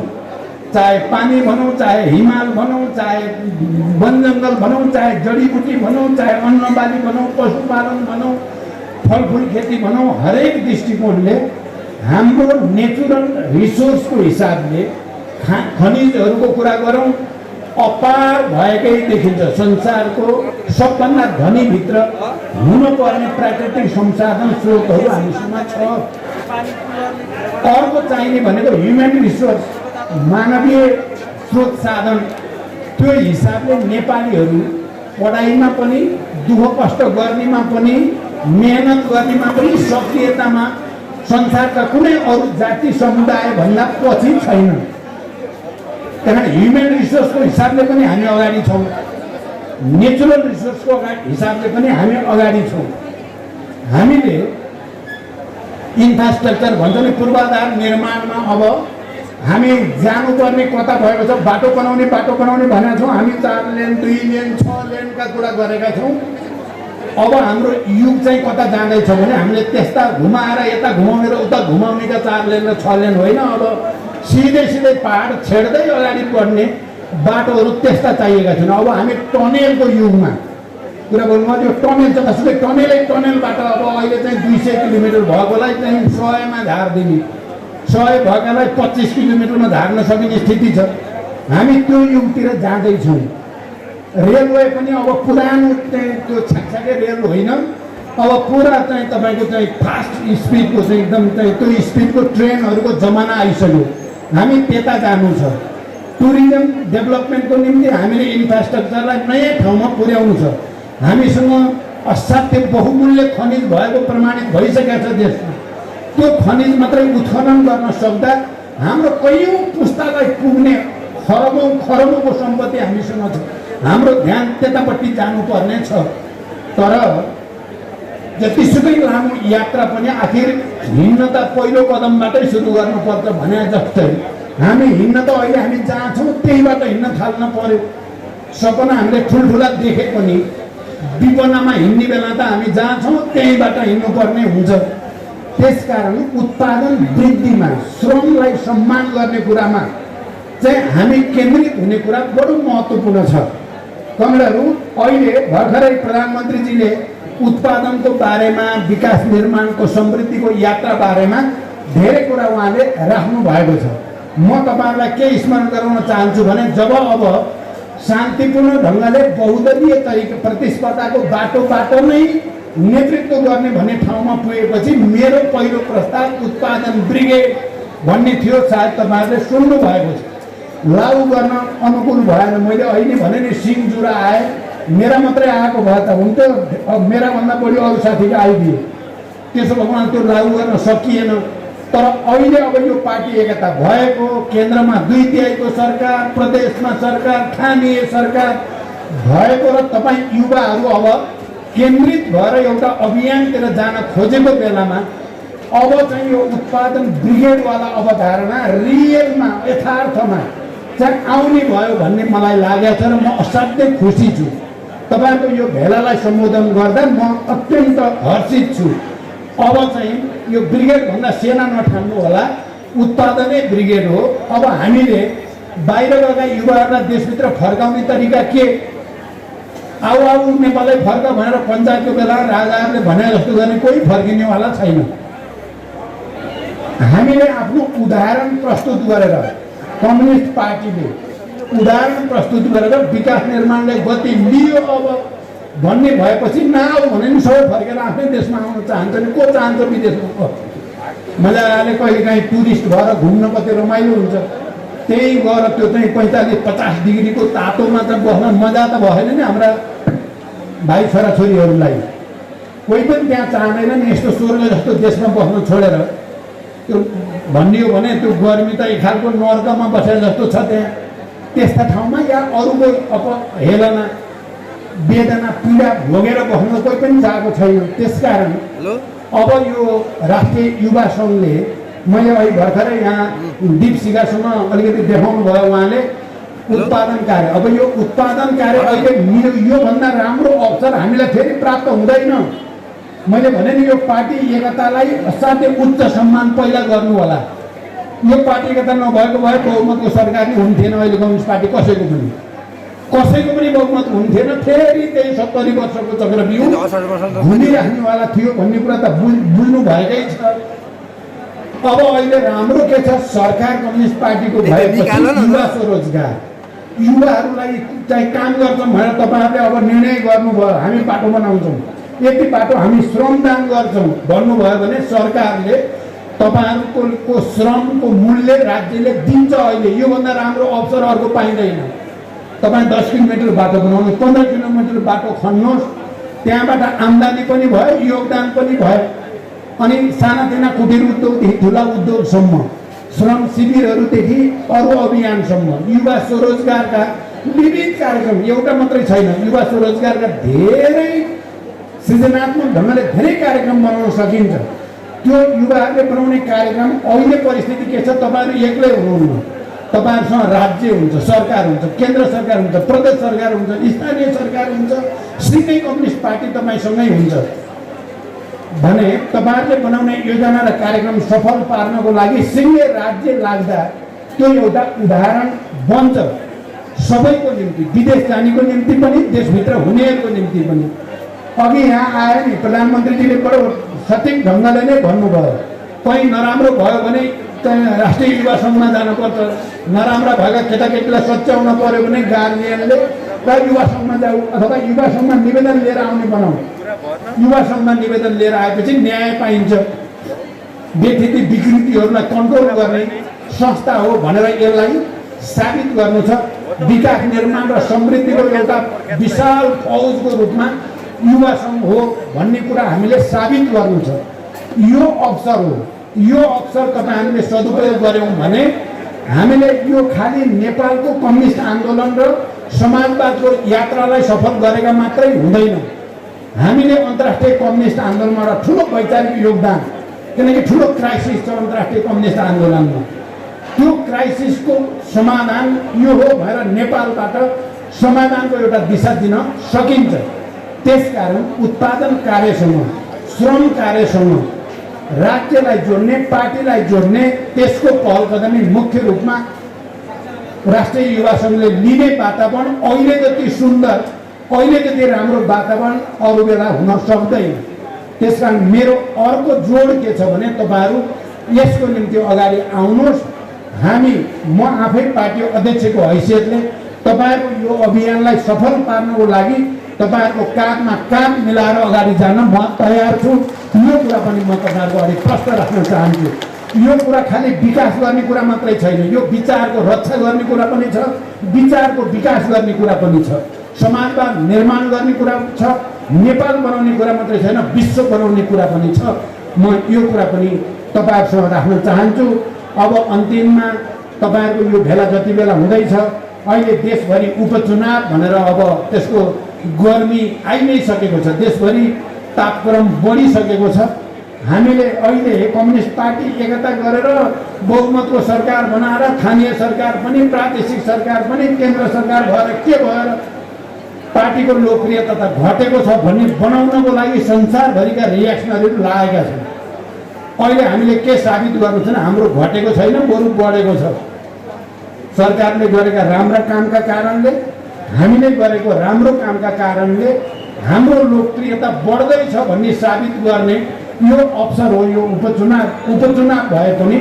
चाहे पानी भनौँ, चाहे हिमाल भनौँ, चाहे वन जङ्गल भनौँ, चाहे जडीबुटी भनौँ, चाहे अन्नबाली भनौँ, पशुपालन भनौँ, फलफुल खेती भनौँ, हरेक दृष्टिकोणले हाम्रो नेचुरल रिसोर्सको हिसाबले खनिजहरूको कुरा गरौँ अपार भएकै देखिन्छ। संसारको सबभन्दा धनीभित्र हुनुपर्ने प्राकृतिक संसाधन स्रोतहरू हामीसँग छ। अर्को चाहिने भनेको ह्युमन रिसोर्स, मानवीय स्रोत साधन। त्यो हिसाबले नेपालीहरू पढाइमा पनि, दुःख कष्ट गर्नेमा पनि, मेहनत गर्नेमा पनि, सक्रियतामा संसारका कुनै अरू जाति समुदाय भन्दा पछि छैन। त्यहाँ ह्युमन रिसोर्सको हिसाबले पनि हामी अगाडि छौँ, नेचुरल रिसोर्सको हिसाबले पनि हामी अगाडि छौँ। हामीले इन्फ्रास्ट्रक्चर भन्छ नि, पूर्वाधार निर्माणमा अब हामी जानुपर्ने कता भएको छ। बाटो बनाउने भनेका छौँ हामी, 4 लेन 2 लेन 6 लेनका कुरा गरेका छौँ। अब हाम्रो युग चाहिँ कता जाँदैछ भने हामीले त्यस्ता घुमाएर यता घुमाउने र उता घुमाउनेका 4 लेन र 6 लेन होइन। अब सिधै पहाड छेड्दै अगाडि बढ्ने बाटोहरू त्यस्ता चाहिएका छन्। अब हामी टनेलको युगमा कुरा बोल्नु यो टनेल जतासुकै टनेलबाट अब अहिले चाहिँ 200 किलोमिटर भएकोलाई चाहिँ 100मा झारिदिने, 100 भएकालाई 25 किलोमिटरमा झार्न सकिने स्थिति छ। हामी त्यो युगतिर जाँदैछौँ। रेलवे पनि अब पुरानो चाहिँ त्यो छाकछाके रेल होइन, अब पुरा चाहिँ तपाईँको चाहिँ फास्ट स्पिडको चाहिँ एकदम चाहिँ त्यो स्पिडको ट्रेनहरूको जमाना आइसक्यो। हामी त्यता जानु छ। टुरिज्म डेभलपमेन्टको निम्ति हामीले इन्फ्रास्ट्रक्चरलाई नयाँ ठाउँमा पुर्याउनु छ। हामीसँग असाध्य बहुमूल्य खनिज भएको प्रमाणित भइसकेको छ देशमा। त्यो खनिज मात्रै उत्खनन गर्न सक्दा हाम्रो कैयौँ पुस्तालाई पुग्ने खरबौँको सम्पत्ति हामीसँग छ। हाम्रो ध्यान त्यतापट्टि जानुपर्ने छ। तर जतिसुकै लामो यात्रा पनि आखिर हिँड्न त पहिलो कदमबाटै सुरु गर्नुपर्छ भने जस्तै हामी हिँड्न त अहिले हामी जहाँ छौँ त्यहीबाट हिँड्न थाल्न पर्यो। सपना हामीले ठुल्ठुला देखे पनि विपन्नमा हिँड्ने बेला त हामी जहाँ छौँ त्यहीबाट हिँड्नुपर्ने हुन्छ। त्यसकारण उत्पादन वृद्धिमा श्रमलाई सम्मान गर्ने कुरामा चाहिँ हामी केन्द्रित हुने कुरा बडो महत्त्वपूर्ण छ। कमरेडहरू, अहिले भर्खरै प्रधानमन्त्रीजीले उत्पादनको बारेमा, विकास निर्माणको समृद्धिको यात्रा बारेमा धेरै कुरा उहाँले राख्नु भएको छ। म तपाईँहरूलाई के स्मरण गराउन चाहन्छु भने जब अब शान्तिपूर्ण ढङ्गले बहुदलीय तरिका प्रतिस्पर्धाको बाटोबाट नै नेतृत्व गर्ने भन्ने ठाउँमा पुगेपछि मेरो पहिलो प्रस्ताव उत्पादन ब्रिगेड भन्ने थियो। सायद तपाईँहरूले सुन्नु भएको छ। लागू गर्न अनुकूल भएन। मैले अहिले भने नि सिङजुरा आए, मेरा मात्रै आएको भए त हुन्थ्यो, अब मेराभन्दा बढी अरू साथीको आइदिए। त्यसो भए त्यो लागू गर्न सकिएन। तर अहिले अब यो पार्टी एकता भएको, केन्द्रमा 2/3 सरकार, प्रदेशमा सरकार, स्थानीय सरकार भएको र तपाईँ युवाहरू अब केन्द्रित भएर एउटा अभियानतिर जान खोजेको बेलामा अब चाहिँ यो उत्पादन ब्रिगेडवाला अवधारणा रियलमा, यथार्थमा चाहिँ आउने भयो भन्ने मलाई लागेको छ र म असाध्यै खुसी छु। तपाईँको यो भेलालाई सम्बोधन गर्दा म अत्यन्त हर्षित छु। अब चाहिँ यो ब्रिगेडभन्दा सेना नठान्नु होला, उत्पादनै ब्रिगेड हो। अब हामीले बाहिर गएका युवाहरूलाई देशभित्र फर्काउने तरिका के? आऊ नेपालै फर्क भनेर पञ्चायतको बेला राजाहरूले भने जस्तो गर्ने कोही फर्किनेवाला छैन। हामीले आफ्नो उदाहरण प्रस्तुत गरेर, कम्युनिस्ट पार्टीले उदाहरण प्रस्तुत गरेर विकास निर्माणलाई गति लियो अब भन्ने भएपछि नआऊ भने नि सबै फर्केर आफ्नै देशमा आउन चाहन्छ नि। को चाहन्छ विदेशमा? मजाले कहिलेकाहीँ टुरिस्ट भएर घुम्न कति रमाइलो हुन्छ। त्यही गएर त्यो चाहिँ 45-50 डिग्रीको तातोमा त बस्न मजा त भएन नि हाम्रा भाइ छोराछोरीहरूलाई। कोही पनि त्यहाँ चाहँदैन नि यस्तो स्वर्ग जस्तो देशमा बस्न छोडेर। त्यो भनियो भने त्यो गर्मी त एक खालको नर्कमा बसेर जस्तो छ त्यहाँ। त्यस्ता ठाउँमा या अरूको हेलना, वेदना, पीडा भोगेर बस्न कोही पनि चाहेको छैन। त्यसकारण अब यो राष्ट्रिय युवा सङ्घले, मैले अहिले भर्खरै यहाँ दीपशिखासँग अलिकति देखाउनु भयो उहाँले उत्पादन कार्य। अब यो उत्पादन कार्य अहिले योभन्दा राम्रो अवसर हामीलाई फेरि प्राप्त हुँदैन। मैले भने नि यो पार्टी एकतालाई असाध्य उच्च सम्मान पहिला गर्नु होला। यो पार्टी एकता नभएको भए बहुमतको सरकार नै हुन्थेन। अहिले कम्युनिस्ट पार्टी कसैको पनि बहुमत हुन्थेन। फेरि त्यही 70 वर्षको चक्रव्यूह घुमिराख्नेवाला थियो भन्ने कुरा त बुझ्नु भएकै छ। अब अहिले राम्रो के छ, सरकार कम्युनिस्ट पार्टीको भएपछि युवा स्वरोजगार, युवाहरूलाई चाहिँ काम गर्छौँ भनेर तपाईँहरूले अब निर्णय गर्नुभयो, हामी बाटो बनाउँछौँ, यति बाटो हामी श्रमदान गर्छौँ भन्नुभयो भने सरकारले तपाईँहरूको श्रमको मूल्य राज्यले दिन्छ। अहिले योभन्दा राम्रो अवसर अर्को पाइँदैन। तपाईँ 10 किलोमिटर बाटो बनाउनु, 15 किलोमिटर बाटो खन्नुहोस्, त्यहाँबाट आम्दानी पनि भयो, योगदान पनि भयो। अनि सानातिना कुटीर उद्योगदेखि ठुला उद्योगसम्म, श्रम शिविरहरूदेखि अरू अभियानसम्म युवा स्वरोजगारका विविध कार्यक्रम, एउटा मात्रै छैन, युवा स्वरोजगारका धेरै सृजनात्मक ढङ्गले धेरै कार्यक्रम बनाउन सकिन्छ। त्यो युवाहरूले बनाउने कार्यक्रम अहिले परिस्थिति के छ, तपाईँहरू एक्लै हुनुहुन्न। तपाईँहरूसँग राज्य हुन्छ, सरकार हुन्छ, केन्द्र सरकार हुन्छ, प्रदेश सरकार हुन्छ, स्थानीय सरकार हुन्छ, सिधै कम्युनिस्ट पार्टी तपाईँसँगै हुन्छ भने तपाईँहरूले बनाउने योजना र कार्यक्रम सफल पार्नको लागि सिङ्गै राज्य लाग्दा त्यो एउटा उदाहरण बन्छ। सबैको निम्ति, विदेश जानेको निम्ति पनि, देशभित्र हुनेहरूको निम्ति पनि। अघि यहाँ आए नि प्रधानमन्त्रीजीले बडो सठिक ढङ्गले नै भन्नुभयो, कहीँ नराम्रो भयो भने त्यहाँ राष्ट्रिय युवा सङ्घमा जानुपर्छ, नराम्रा भएका केटाकेटीलाई सच्याउन पर्यो भने गार्जियनले युवा सङ्घमा जाऊ अथवा युवा सङ्घमा निवेदन लिएर आउने बनाऊ। युवा सङ्घमा निवेदन लिएर आएपछि न्याय पाइन्छ। व्यक्ति विकृतिहरूलाई कन्ट्रोल गर्ने संस्था हो भनेर यसलाई साबित गर्नु छ। विकास निर्माण र समृद्धिको एउटा विशाल फौजको रूपमा युवा सङ्घ हो भन्ने कुरा हामीले साबित गर्नु छ। यो अवसर हो, यो अवसर तपाईँहरूले सदुपयोग गऱ्यौँ भने हामीले यो खालि नेपालको कम्युनिस्ट आन्दोलन र समाजवादको यात्रालाई सफल गरेका मात्रै हुँदैन। हामीले अन्तर्राष्ट्रिय कम्युनिस्ट आन्दोलनमा एउटा ठुलो वैचारिक योगदान, किनकि ठुलो क्राइसिस छ अन्तर्राष्ट्रिय कम्युनिस्ट आन्दोलनमा। त्यो क्राइसिसको समाधान यो हो भएर नेपालबाट समाधानको एउटा दिशा दिन सकिन्छ। त्यसकारण उत्पादन कार्यसँग, श्रम कार्यसँग राज्यलाई जोड्ने, पार्टीलाई जोड्ने त्यसको पहल कदमी मुख्य रूपमा राष्ट्रिय युवा सङ्घले लिने वातावरण अहिले जति सुन्दर, अहिले जति राम्रो वातावरण अरू बेला हुन सक्दैन। त्यसकारण मेरो अर्को जोड के छ भने तपाईँहरू यसको निम्ति अगाडि आउनुहोस्। म आफै पार्टी अध्यक्षको हैसियतले तपाईँहरूको यो अभियानलाई सफल पार्नको लागि तपाईँहरूको काँधमा काँध मिलाएर अगाडि जान म तयार छु। यो कुरा पनि म तपाईँहरूको अगाडि प्रश्न राख्न चाहन्छु। यो कुरा खालि विकास गर्ने कुरा मात्रै छैन, यो विचारको रक्षा गर्ने कुरा पनि छ, विचारको विकास गर्ने कुरा पनि छ, समाजवाद निर्माण गर्ने कुरा छ, नेपाल बनाउने कुरा मात्रै छैन, विश्व बनाउने कुरा पनि छ। म यो कुरा पनि तपाईँहरूसँग राख्न चाहन्छु। अब अन्तिममा तपाईँहरूको यो भेला जति बेला हुँदैछ, अहिले देशभरि उपचुनाव भनेर अब त्यसको गर्मी आइ नै सकेको छ, देशभरि तापक्रम बढिसकेको छ। हामीले अहिले कम्युनिस्ट पार्टी एकता गरेर बहुमतको सरकार बनाएर स्थानीय सरकार पनि, प्रादेशिक सरकार पनि, केन्द्र सरकार भएर के भएर पार्टीको लोकप्रियता त घटेको छ भन्ने बनाउनको लागि संसारभरिका रियाक्सनरीहरू लागेका छन्। अहिले हामीले के साबित गर्नु छैन, हाम्रो घटेको छैन, बरु बढेको छ। सरकारले गरेका राम्रा कामका कारणले, हामीले गरेको राम्रो कामका कारणले हाम्रो लोकप्रियता बढ्दैछ भन्ने साबित गर्ने यो अवसर हो यो उपचुनाव भए पनि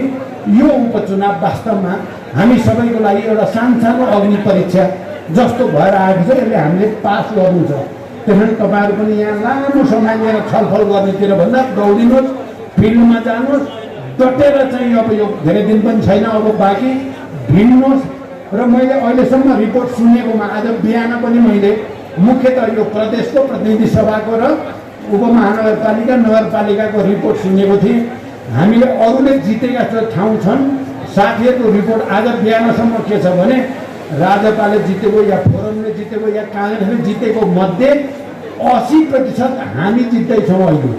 यो उपचुनाव वास्तवमा हामी सबैको लागि एउटा सानो अग्नि परीक्षा जस्तो भएर आएको छ। यसले हामीले पास गर्नु छ। त्यसैले तपाईँहरू पनि यहाँ लामो समय लिएर छलफल गर्नेतिर भन्दा दौडिनुहोस्, फिल्डमा जानुहोस्, डटेर चाहिँ अब यो धेरै दिन पनि छैन, अब बाँकी भिड्नुहोस्। र मैले अहिलेसम्म रिपोर्ट सुनेकोमा आज बिहान पनि मैले मुख्यतः यो प्रदेशको प्रतिनिधि सभाको र उपमहानगरपालिका नगरपालिकाको रिपोर्ट सुनेको थिएँ। हामीले अरूले जितेका ठाउँ छन्, साथीहरूको रिपोर्ट आज बिहानसम्म के छ भने राजपाले जितेको या फोरमले जितेको या काङ्ग्रेसले जितेको मध्ये 80% हामी जित्दैछौँ। अहिले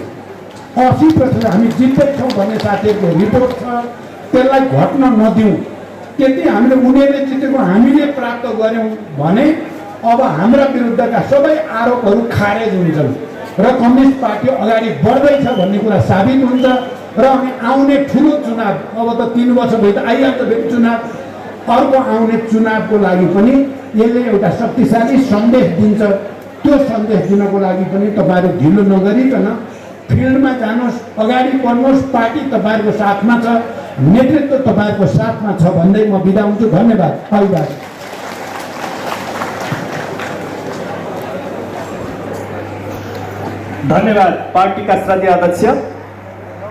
80% हामी जित्दैछौँ भन्ने साथीहरूको रिपोर्ट छ। त्यसलाई घट्न नदिउँ। त्यति हामीले उनीहरूले जितेको हामीले प्राप्त गऱ्यौँ भने अब हाम्रा विरुद्धका सबै आरोपहरू खारेज हुन्छन् र कम्युनिस्ट पार्टी अगाडि बढ्दैछ भन्ने कुरा साबित हुन्छ। र अनि आउने ठुलो चुनाव, अब त 3 वर्षभित्र आइहाल्छ फेरि चुनाव, अर्को आउने चुनावको लागि पनि यसले एउटा शक्तिशाली सन्देश दिन्छ। त्यो सन्देश दिनको लागि पनि तपाईँहरू ढिलो नगरिकन फिल्डमा जानुहोस्, अगाडि बढ्नुहोस्। पार्टी तपाईँहरूको साथमा छ, नेतृत्व तपाईँहरूको साथमा छ भन्दै म बिदा हुन्छु। धन्यवाद। अभिवादन। धन्यवाद पार्टी का श्रद्धेय अध्यक्ष